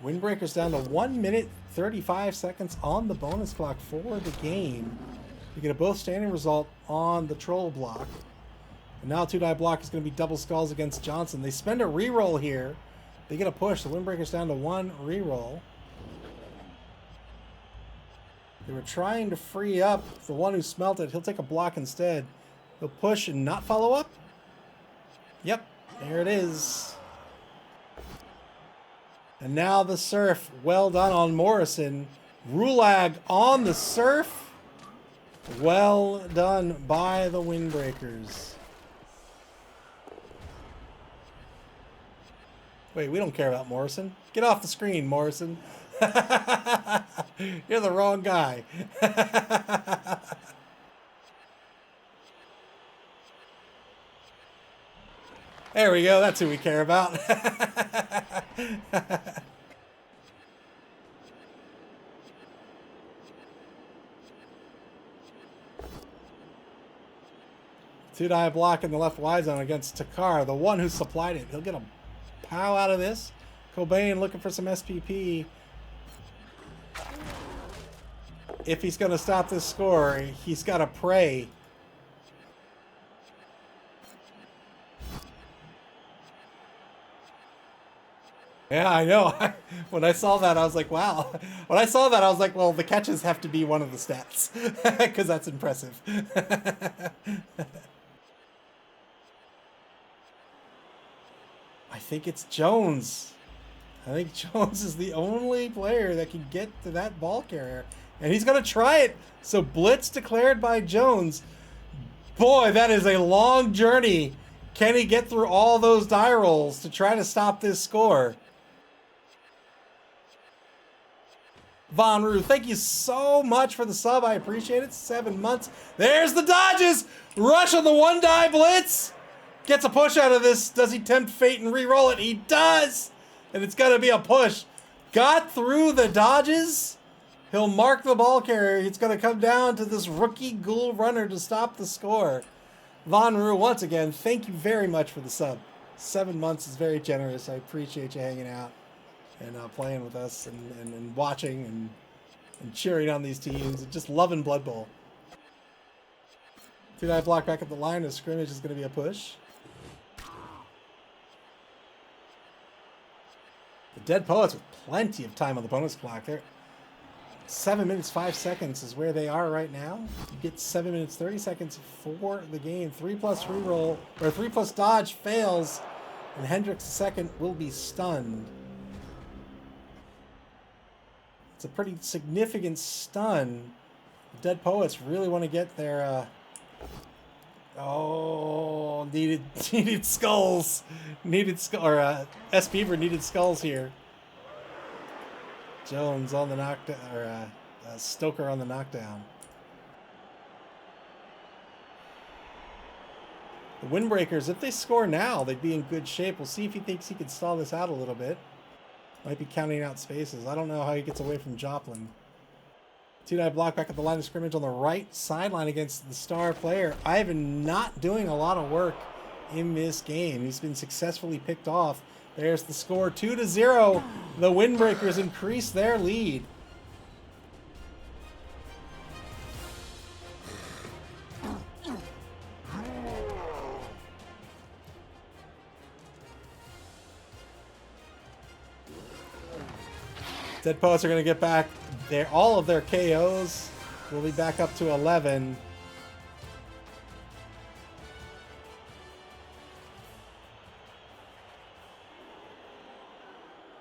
Windbreakers down to 1 minute 35 seconds on the bonus clock for the game. We get a both standing result on the troll block. And now 2-die block is going to be double skulls against Johnson. They spend a reroll here. They get a push. The Windbreakers down to 1 reroll. They were trying to free up the one who smelt it. He'll take a block instead. He'll push and not follow up. Yep, there it is. And now the surf. Well done on Morrison. Rulag on the surf. Well done by the Windbreakers. Wait, we don't care about Morrison. Get off the screen, Morrison. You're the wrong guy. There we go. That's who we care about. 2-die block in the left wide zone against Takar, the one who supplied it. He'll get a pow out of this. Cobain looking for some SPP. If he's going to stop this score, he's got to pray. Yeah, I know. When I saw that, I was like, wow. When I saw that, I was like, well, the catches have to be one of the stats. Because that's impressive. I think it's Jones. I think Jones is the only player that can get to that ball carrier. And he's going to try it. So blitz declared by Jones. Boy, that is a long journey. Can he get through all those die rolls to try to stop this score? Von Rue, thank you so much for the sub. I appreciate it. 7 months. There's the dodges. Rush on the 1-die blitz. Gets a push out of this. Does he tempt fate and re-roll it? He does. And it's going to be a push. Got through the dodges. He'll mark the ball carrier. It's going to come down to this rookie ghoul runner to stop the score. Von Rue, once again, thank you very much for the sub. 7 months is very generous. I appreciate you hanging out and playing with us and watching and cheering on these teams and just loving Blood Bowl. 2-die block back at the line. The scrimmage is going to be a push. The Dead Poets with plenty of time on the bonus clock. They're 7 minutes 5 seconds is where they are right now. You get 7 minutes 30 seconds for the game. 3+ reroll, or 3+ dodge fails, and Hendricks second will be stunned. It's a pretty significant stun. The Dead Poets really want to get their needed skulls. S. Beaver needed skulls here. Jones on the knockdown, or Stoker on the knockdown. The Windbreakers, if they score now, they'd be in good shape. We'll see if he thinks he can stall this out a little bit. Might be counting out spaces. I don't know how he gets away from Joplin. T-Dye block back at the line of scrimmage on the right sideline against the star player. Ivan not doing a lot of work in this game. He's been successfully picked off. There's the score, 2-0. The Windbreakers increase their lead. Dead Poets are going to get back all of their KOs. Will be back up to 11.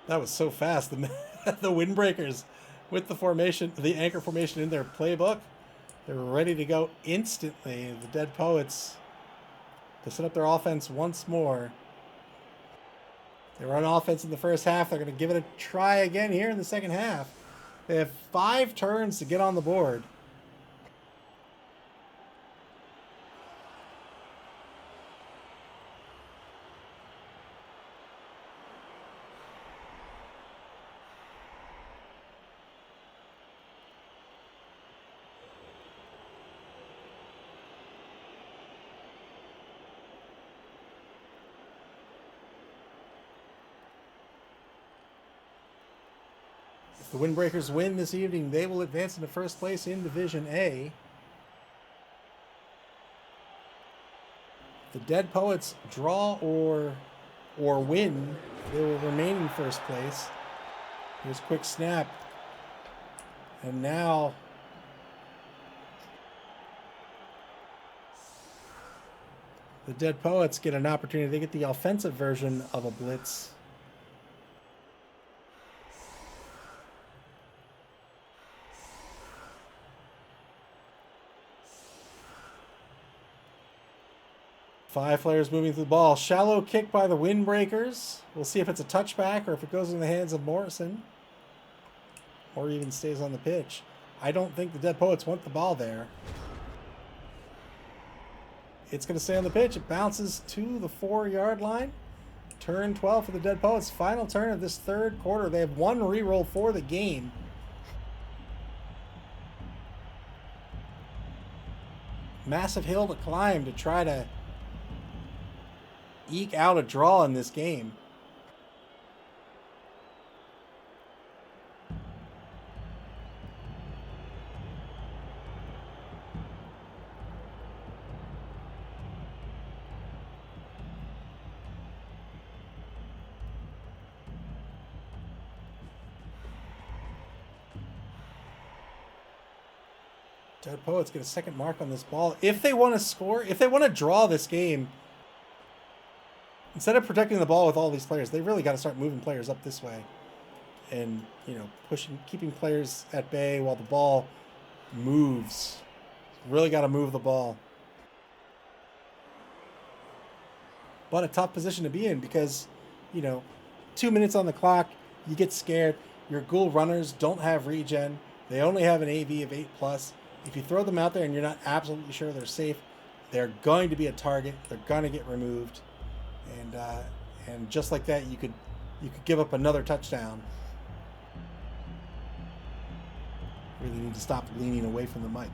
That was so fast. The Windbreakers with the formation, the anchor formation in their playbook. They're ready to go instantly. The Dead Poets to set up their offense once more. They run offense in the first half. They're going to give it a try again here in the second half. They have 5 turns to get on the board. If the Windbreakers win this evening, they will advance into first place in Division A. The Dead Poets draw or win, they will remain in first place. Here's a quick snap. And now the Dead Poets get an opportunity. They get the offensive version of a blitz. Five players moving through the ball. Shallow kick by the Windbreakers. We'll see if it's a touchback or if it goes in the hands of Morrison. Or even stays on the pitch. I don't think the Dead Poets want the ball there. It's going to stay on the pitch. It bounces to the 4-yard line. Turn 12 for the Dead Poets. Final turn of this third quarter. They have 1 reroll for the game. Massive hill to climb to try to eke out a draw in this game. Dead Poets get a second mark on this ball. If they want to score, if they want to draw this game, instead of protecting the ball with all these players, they really got to start moving players up this way. And, you know, keeping players at bay while the ball moves. Really got to move the ball. But a tough position to be in because, you know, 2 minutes on the clock, you get scared. Your ghoul runners don't have regen. They only have an AV of 8+. If you throw them out there and you're not absolutely sure they're safe, they're going to be a target. They're going to get removed. And just like that, you could give up another touchdown. Really need to stop leaning away from the mic.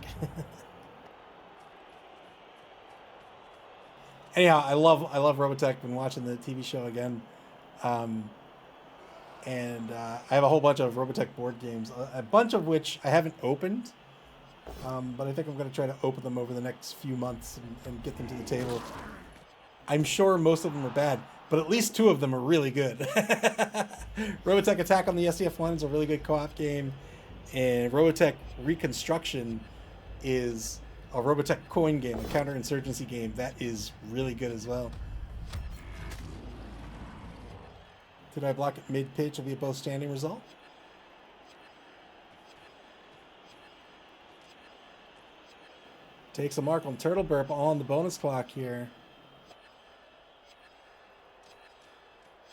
Anyhow, I love Robotech. Been watching the TV show again, and I have a whole bunch of Robotech board games, a bunch of which I haven't opened, but I think I'm going to try to open them over the next few months and get them to the table. I'm sure most of them are bad, but at least 2 of them are really good. Robotech Attack on the SDF-1 is a really good co-op game, And Robotech Reconstruction is a Robotech coin game, a counterinsurgency game that is really good as well. Did I block it mid-pitch? Will be a both standing result. Takes a mark on Turtle Burp on the bonus clock here.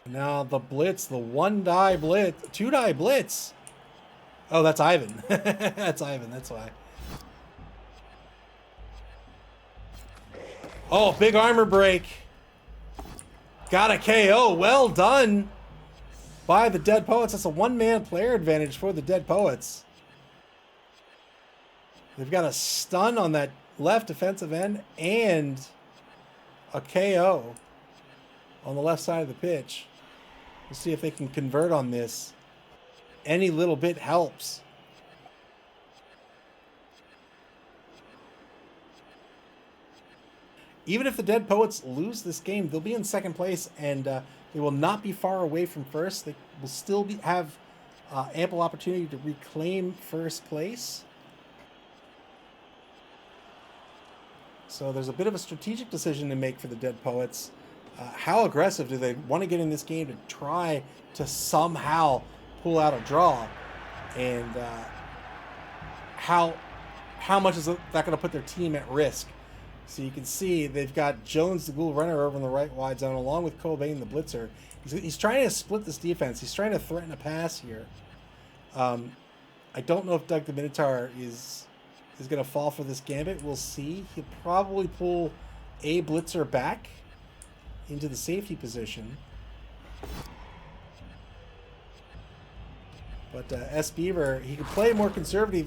Now the blitz, the 1-die blitz, 2-die blitz. Oh, that's Ivan. That's Ivan, that's why. Oh, big armor break. Got a KO. Well done by the Dead Poets. That's a one-man player advantage for the Dead Poets. They've got a stun on that left defensive end and a KO on the left side of the pitch. We'll see if they can convert on this. Any little bit helps. Even if the Dead Poets lose this game, they'll be in second place, and they will not be far away from first. They will still have ample opportunity to reclaim first place. So there's a bit of a strategic decision to make for the Dead Poets. How aggressive do they want to get in this game to try to somehow pull out a draw? And how much is that going to put their team at risk? So you can see they've got Jones, the Ghoul Runner, over in the right wide zone, along with Cobain, the Blitzer. He's trying to split this defense. He's trying to threaten a pass here. I don't know if Doug the Minotaur is going to fall for this gambit. We'll see. He'll probably pull a Blitzer back into the safety position. But S. Beaver, he can play more conservatively,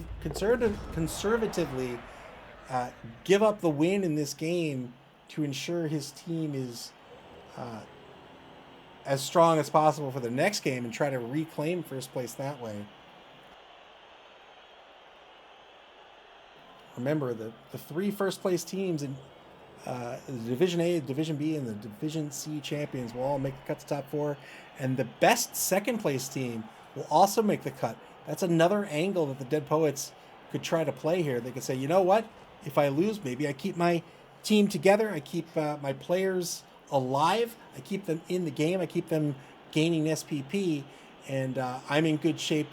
give up the win in this game to ensure his team is as strong as possible for the next game and try to reclaim first place that way. Remember, the three first place teams in the Division A, Division B, and the Division C champions will all make the cut to top four, and the best second place team will also make the cut. That's another angle that the Dead Poets could try to play here. They could say, you know what? If I lose, maybe I keep my team together. I keep my players alive. I keep them in the game. I keep them gaining SPP, and I'm in good shape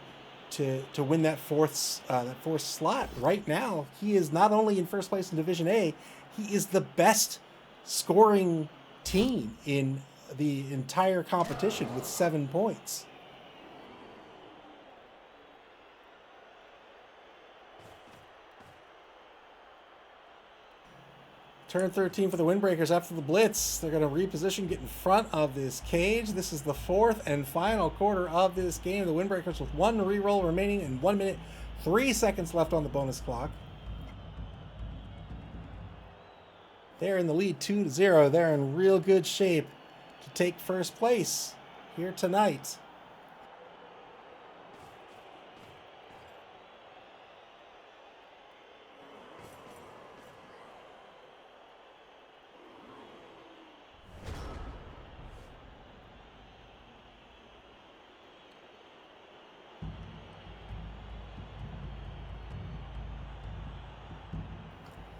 to win that fourth slot. Right now, he is not only in first place in Division A, he is the best scoring team in the entire competition with 7 points. Turn 13 for the Windbreakers after the blitz. They're going to reposition, get in front of this cage. This is the fourth and final quarter of this game. The Windbreakers with one reroll remaining and 1 minute, 3 seconds left on the bonus clock. They're in the lead 2-0. They're in real good shape to take first place here tonight.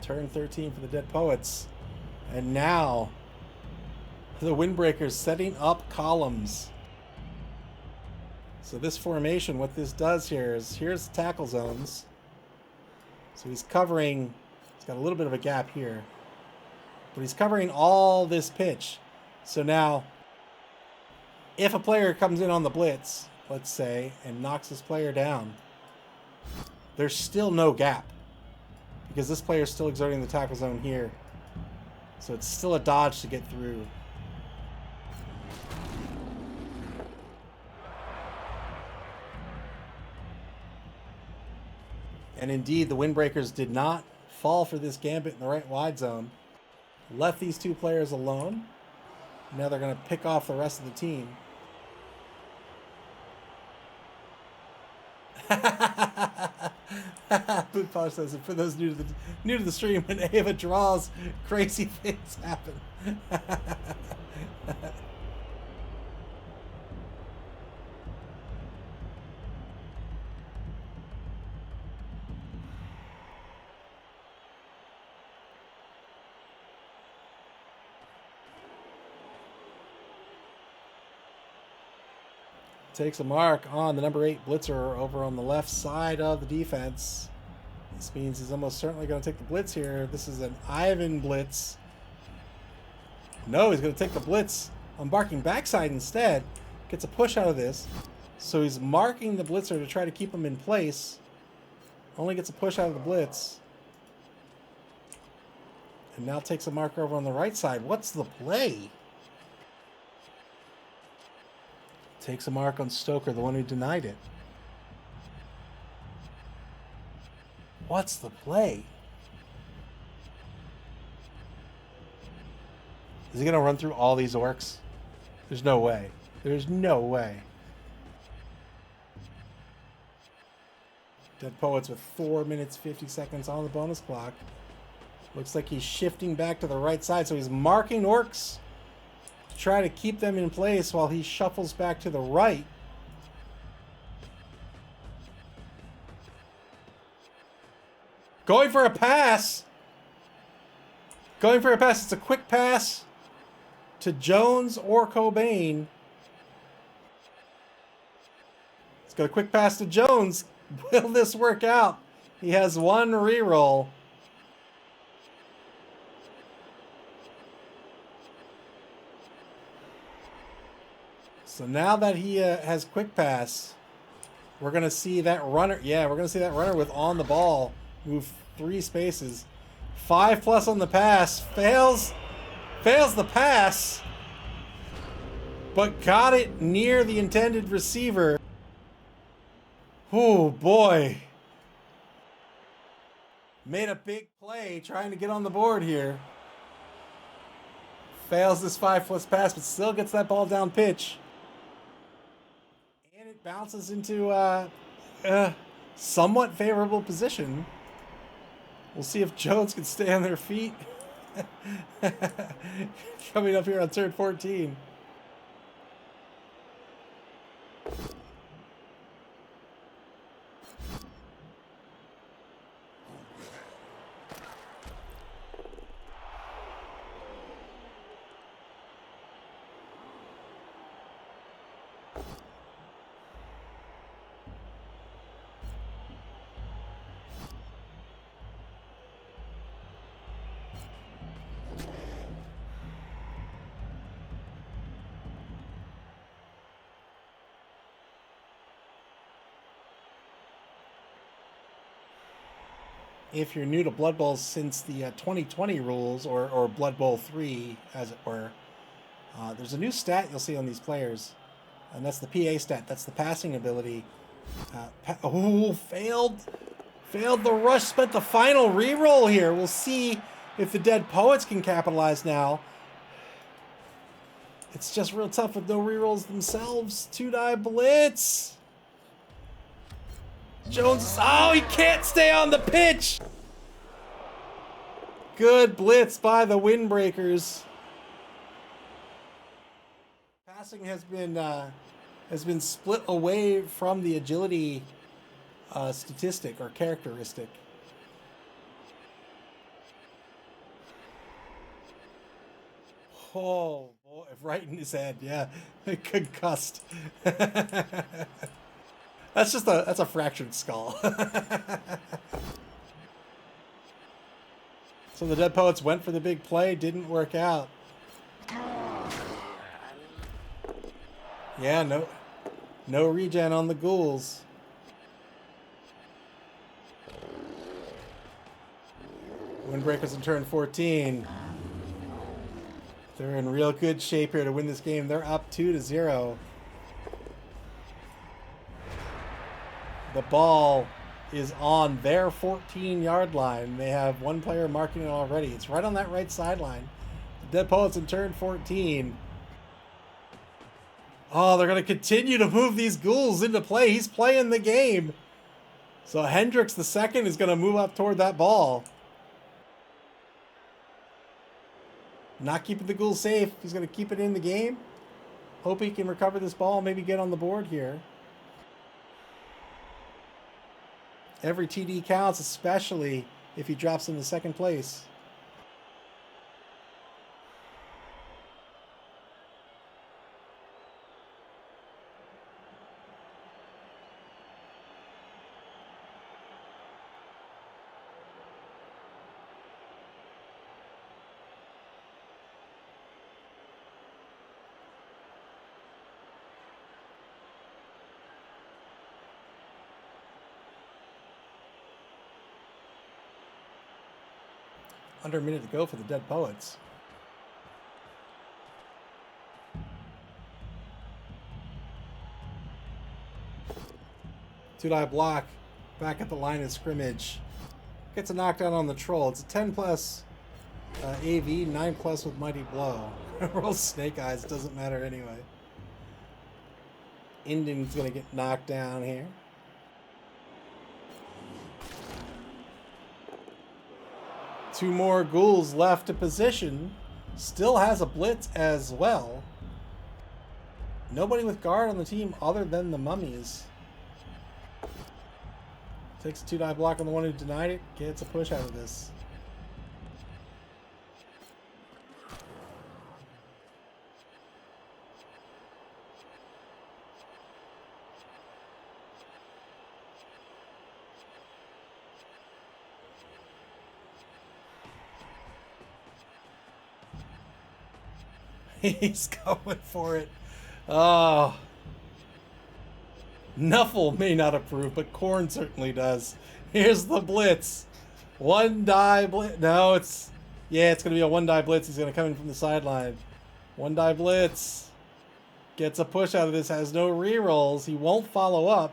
Turn 13 for the Dead Poets. And now, the Windbreakers setting up columns. So this formation, what this does here is, here's the tackle zones. So he's covering, he's got a little bit of a gap here. But he's covering all this pitch. So now, if a player comes in on the blitz, let's say, and knocks this player down, there's still no gap, because this player is still exerting the tackle zone here. So it's still a dodge to get through. And indeed, the Windbreakers did not fall for this gambit in the right wide zone. Left these two players alone. Now they're going to pick off the rest of the team. Boot Posh says, for those new to the stream, when Ava draws, crazy things happen. Takes a mark on the number 8 blitzer over on the left side of the defense. This means he's almost certainly going to take the blitz here. This is an Ivan blitz. No, he's going to take the blitz on barking backside instead. Gets a push out of this. So he's marking the blitzer to try to keep him in place. Only gets a push out of the blitz. And now takes a marker over on the right side. What's the play? Takes a mark on Stoker, the one who denied it. What's the play? Is he going to run through all these orcs? There's no way. There's no way. Dead Poets with 4 minutes, 50 seconds on the bonus clock. Looks like he's shifting back to the right side, so he's marking orcs to try to keep them in place while he shuffles back to the right. Going for a pass. Going for a pass. It's a quick pass to Jones or Cobain. It's got a quick pass to Jones. Will this work out? He has one reroll. So now that he has quick pass, we're going to see that runner. Yeah, we're going to see that runner with on the ball move 3 spaces. 5+ on the pass. Fails the pass, but got it near the intended receiver. Oh boy. Made a big play trying to get on the board here. Fails this 5+ pass, but still gets that ball down pitch. And it bounces into somewhat favorable position. We'll see if Jones can stay on their feet. Coming up here on turn 14. If you're new to Blood Bowl since the 2020 rules, or Blood Bowl 3, as it were, there's a new stat you'll see on these players, and that's the PA stat. That's the passing ability. Failed the rush, spent the final reroll here. We'll see if the Dead Poets can capitalize now. It's just real tough with no rerolls themselves. 2-die blitz. Jones, oh, he can't stay on the pitch. Good blitz by the Windbreakers. Passing has been split away from the agility statistic or characteristic. Oh boy, right in his head, yeah, concussed. That's a fractured skull. So the Dead Poets went for the big play, didn't work out. Yeah, no regen on the ghouls. Windbreakers in turn 14. They're in real good shape here to win this game. They're up 2-0. The ball is on their 14-yard line. They have one player marking it already. It's right on that right sideline. The Dead Poets in turn 14. Oh, they're going to continue to move these ghouls into play. He's playing the game. So Hendricks the second is going to move up toward that ball. Not keeping the ghouls safe. He's going to keep it in the game. Hope he can recover this ball, maybe get on the board here. Every TD counts, especially if he drops into second place. Under a minute to go for the Dead Poets. Two-die block back at the line of scrimmage. Gets a knockdown on the troll. It's a 10 plus AV, 9 plus with Mighty Blow. Rolls Snake Eyes, doesn't matter anyway. Indian's gonna get knocked down here. Two more ghouls left to position. Still has a blitz as well. Nobody with guard on the team other than the mummies. Takes a two-die block on the one who denied it. Gets a push out of this. He's going for it. Oh. Nuffle may not approve, but Korn certainly does. Here's the blitz. One die blitz. No, it's... Yeah, it's going to be a one die blitz. He's going to come in from the sideline. One die blitz. Gets a push out of this. Has no rerolls. He won't follow up.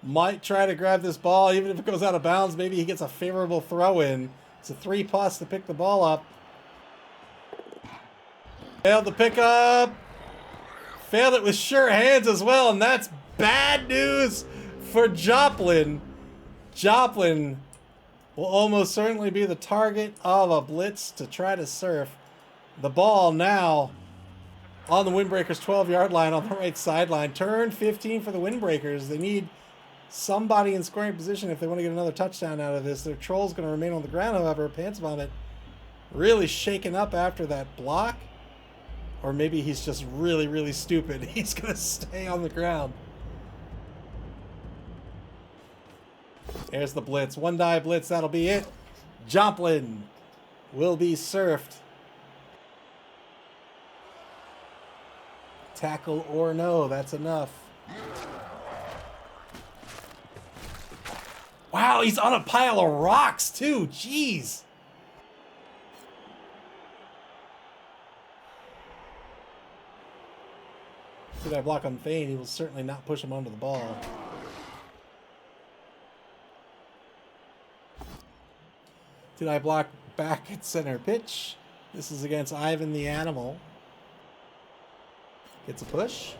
Might try to grab this ball, even if it goes out of bounds. Maybe he gets a favorable throw in. It's a 3+ to pick the ball up. Failed the pickup. Failed it with sure hands as well, and that's bad news for Joplin. Joplin will almost certainly be the target of a blitz to try to surf. The ball now on the Windbreakers 12-yard line on the right sideline. Turn 15 for the Windbreakers. They need somebody in scoring position if they want to get another touchdown out of this. Their troll's going to remain on the ground, however. Pants Vomit really shaken up after that block. Or maybe he's just really, really stupid. He's going to stay on the ground. There's the blitz. One die blitz. That'll be it. Joplin will be surfed. Tackle or no. That's enough. Wow, he's on a pile of rocks, too. Jeez. Did I block on Thane? He will certainly not push him onto the ball. Did I block back at center pitch? This is against Ivan the Animal. Gets a push.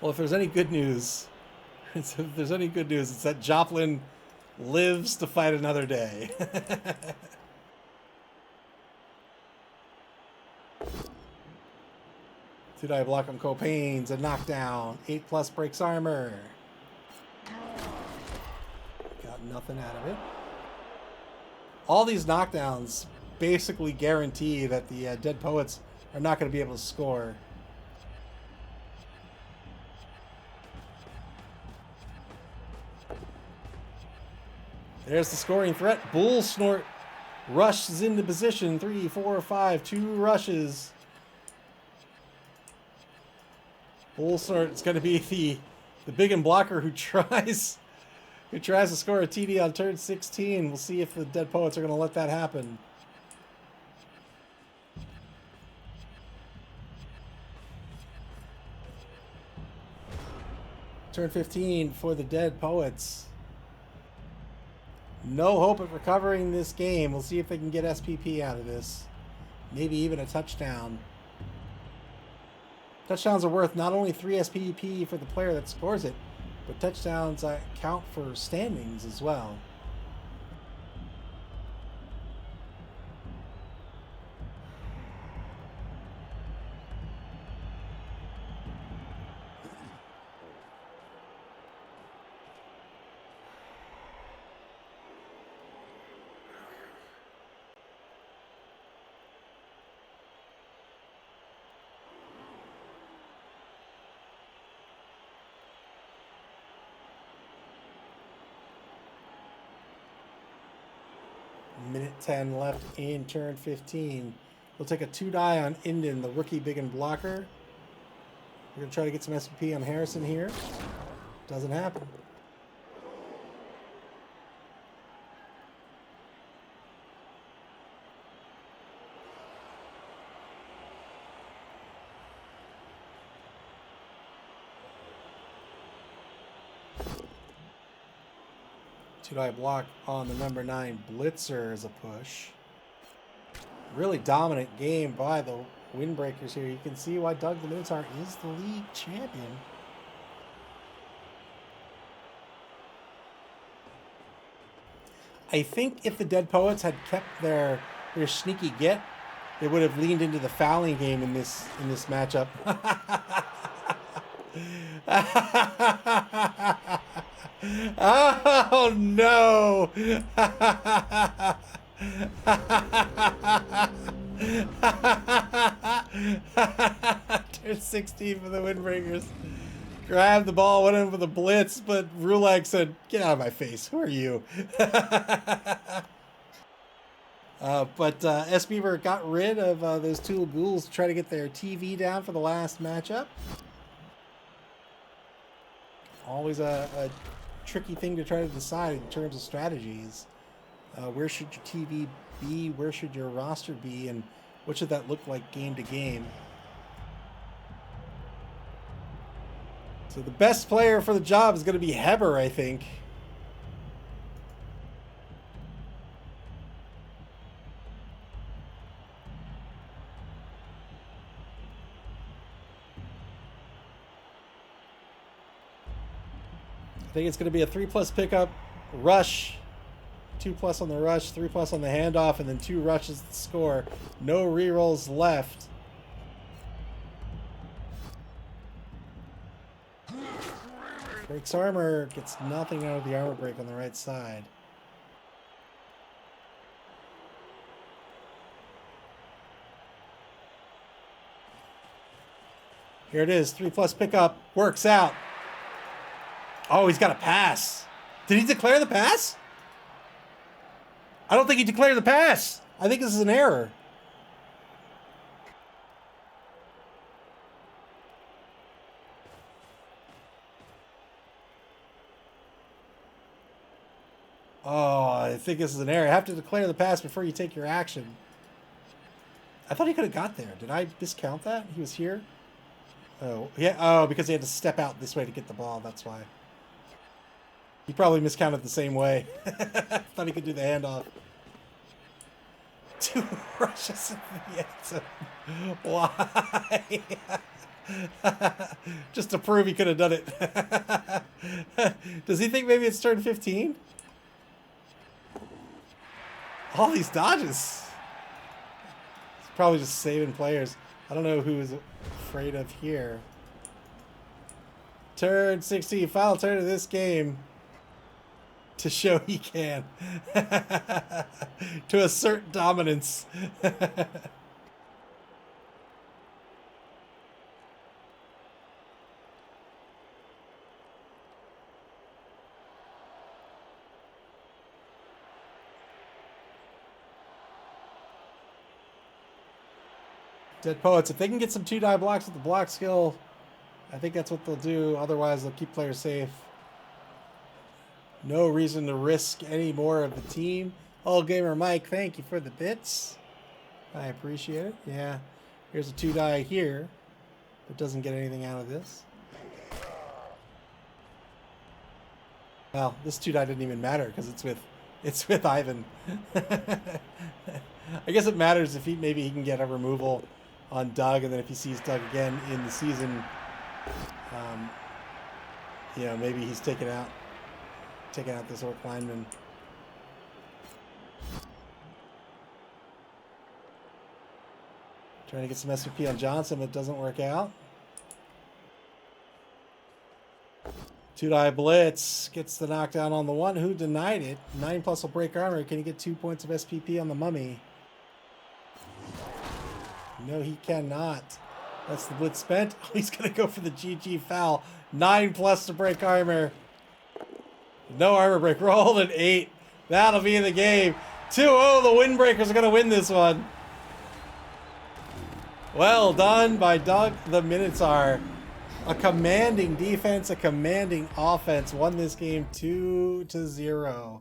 Well, if there's any good news, it's that Joplin lives to fight another day. Two-die block on Copain's, a knockdown. 8+ breaks armor. Got nothing out of it. All these knockdowns basically guarantee that the Dead Poets are not going to be able to score. There's the scoring threat. Bull Snort rushes into position. 3, 4, 5. 2 rushes. Bull Snort is going to be the big and blocker who tries to score a TD on turn 16. We'll see if the Dead Poets are going to let that happen. Turn 15 for the Dead Poets. No hope of recovering this game. We'll see if they can get SPP out of this. Maybe even a touchdown. Touchdowns are worth not only 3 SPP for the player that scores it, but touchdowns count for standings as well. Minute 10 left in turn 15. We'll take a 2-die on Inden, the rookie big and blocker. We're going to try to get some SP on Harrison here. Doesn't happen. Two-die block on the number 9 Blitzer is a push. Really dominant game by the Windbreakers here. You can see why Doug the Minotaur is the league champion. I think if the Dead Poets had kept their sneaky get, they would have leaned into the fouling game in this matchup. Oh no! Turn 16 for the Windbreakers. Grabbed the ball, went in for the blitz, but Rulak said, "Get out of my face. Who are you?" But S-Beaver got rid of those two ghouls to try to get their TV down for the last matchup. Always a tricky thing to try to decide in terms of strategies. Where should your TV be? Where should your roster be? And what should that look like game to game? So the best player for the job is going to be Heber, I think. I think it's going to be a 3+ pickup, rush, 2+ on the rush, 3+ on the handoff, and then 2 rushes to score. No rerolls left. Breaks armor, gets nothing out of the armor break on the right side. Here it is, 3+ pickup, works out. Oh, he's got a pass. Did he declare the pass? I don't think he declared the pass. I think this is an error. Oh, I think this is an error. You have to declare the pass before you take your action. I thought he could have got there. Did I discount that? He was here? Oh, yeah. Oh, because he had to step out this way to get the ball. That's why. He probably miscounted the same way. Thought he could do the handoff. 2 rushes in the end zone. Why? Just to prove he could have done it. Does he think maybe it's turn 15? All these dodges. He's probably just saving players. I don't know who is afraid of here. Turn 16, final turn of this game. To show he can. To assert dominance. Dead Poets, if they can get some 2-die blocks with the block skill, I think that's what they'll do. Otherwise, they'll keep players safe. No reason to risk any more of the team. All Gamer Mike, thank you for the bits. I appreciate it. Yeah. Here's a 2-die here. But doesn't get anything out of this. Well, this 2-die didn't even matter because it's with Ivan. I guess it matters if maybe he can get a removal on Doug, and then if he sees Doug again in the season, you know, maybe he's taking out this Orc lineman. Trying to get some SVP on Johnson, but it doesn't work out. 2-die blitz gets the knockdown on the one who denied it. 9+ will break armor. Can he get 2 points of SPP on the mummy? No, he cannot. That's the blitz spent. Oh, he's going to go for the GG foul. 9+ to break armor. No armor break. Rolled an 8. That'll be the game. 2-0. The Windbreakers are going to win this one. Well done by Doug the Minotaur. A commanding defense, a commanding offense won this game 2-0.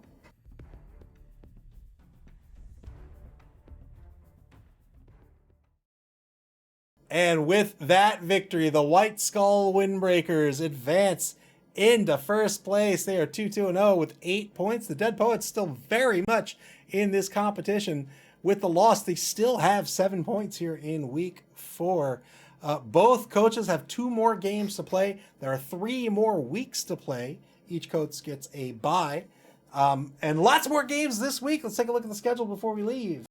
And with that victory, the White Skull Windbreakers advance into first place. They are 2-0 with 8 points. The Dead Poets still very much in this competition. With the loss, they still have 7 points here in week 4. Both coaches have 2 more games to play. There are 3 more weeks to play. Each coach gets a bye. And lots more games this week. Let's take a look at the schedule before we leave.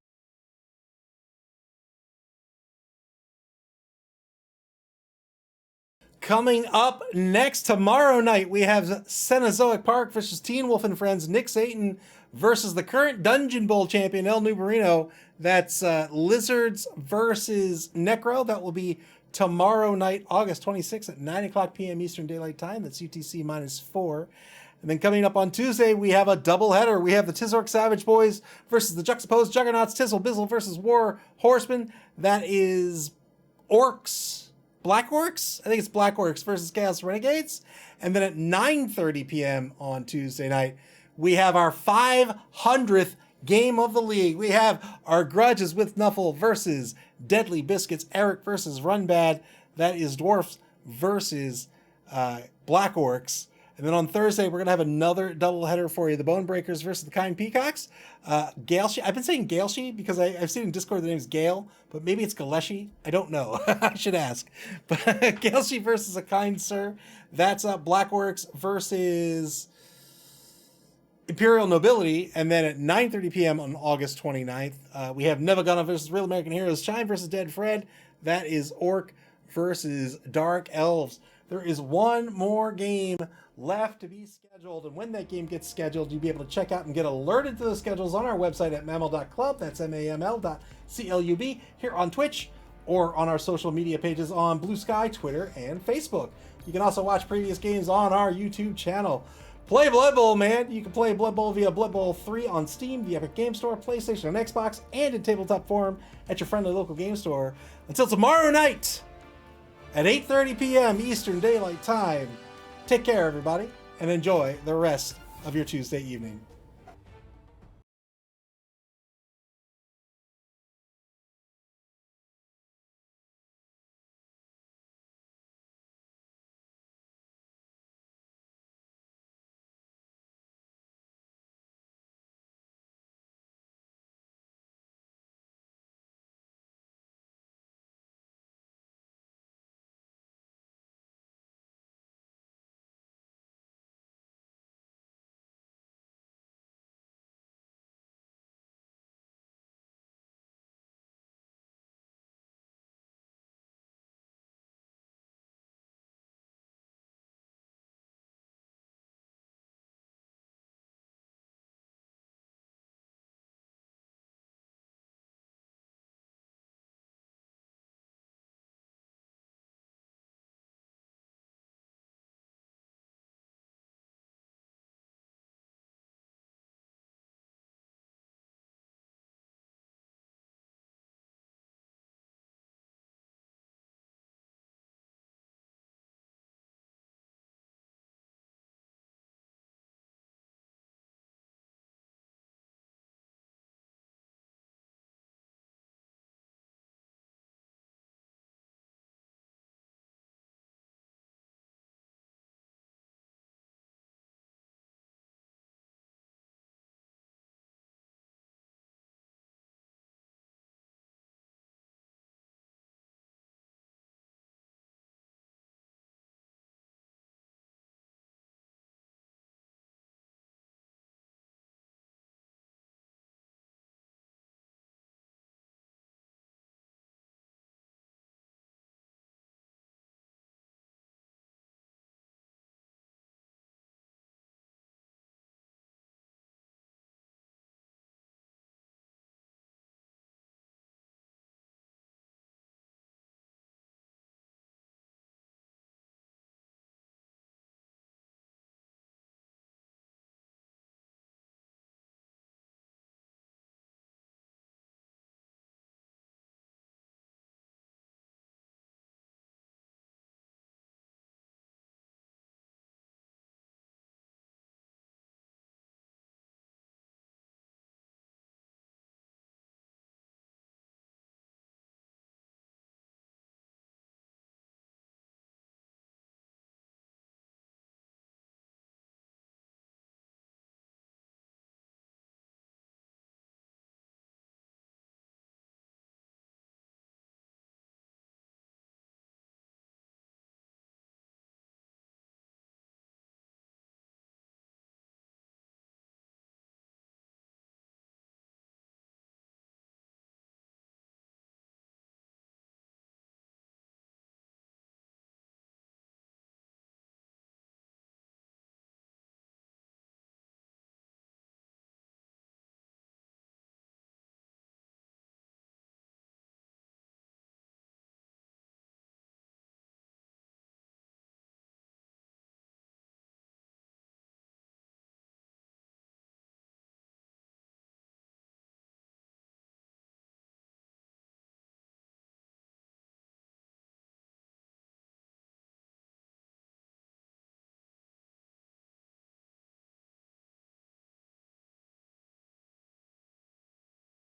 Coming up next tomorrow night, we have Cenozoic Park versus Teen Wolf and Friends. Nick Satan versus the current Dungeonbowl champion, El Nubarino. That's Lizards versus Necro. That will be tomorrow night, August 26th at 9 o'clock p.m. Eastern Daylight Time. That's UTC -4. And then coming up on Tuesday, we have a doubleheader. We have the Tizork Savage Boys versus the Juxtaposed Juggernauts, Tizzle Bizzle versus War Horsemen. That is Orcs. Black Orcs? I think it's Black Orcs versus Chaos Renegades. And then at 9:30 p.m. on Tuesday night, we have our 500th game of the league. We have our Grudges with Nuffle versus Deadly Biscuits. Eric versus Runbad. That is Dwarfs versus Black Orcs. And then on Thursday, we're going to have another doubleheader for you. The Bonebreakers versus the Kind Peacocks. Galeshi. I've been saying Galeshi because I've seen in Discord the name is Gale, but maybe it's Galeshi. I don't know. I should ask. But Galeshi versus a Kind Sir. That's Blackworks versus Imperial Nobility. And then at 9:30 p.m. on August 29th, we have Nevagana versus Real American Heroes. Shine versus Dead Fred. That is Orc versus Dark Elves. There is one more game left to be scheduled, and when that game gets scheduled, you'll be able to check out and get alerted to the schedules on our website at maml.club. That's maml.club here on Twitch or on our social media pages on Blue Sky, Twitter, and Facebook. You can also watch previous games on our YouTube channel. Play Blood Bowl, man. You can play Blood Bowl via Blood Bowl 3 on Steam, the Epic Game Store, PlayStation, and Xbox, and in tabletop form at your friendly local game store. Until tomorrow night at 8:30 p.m. Eastern Daylight Time. Take care, everybody, and enjoy the rest of your Tuesday evening.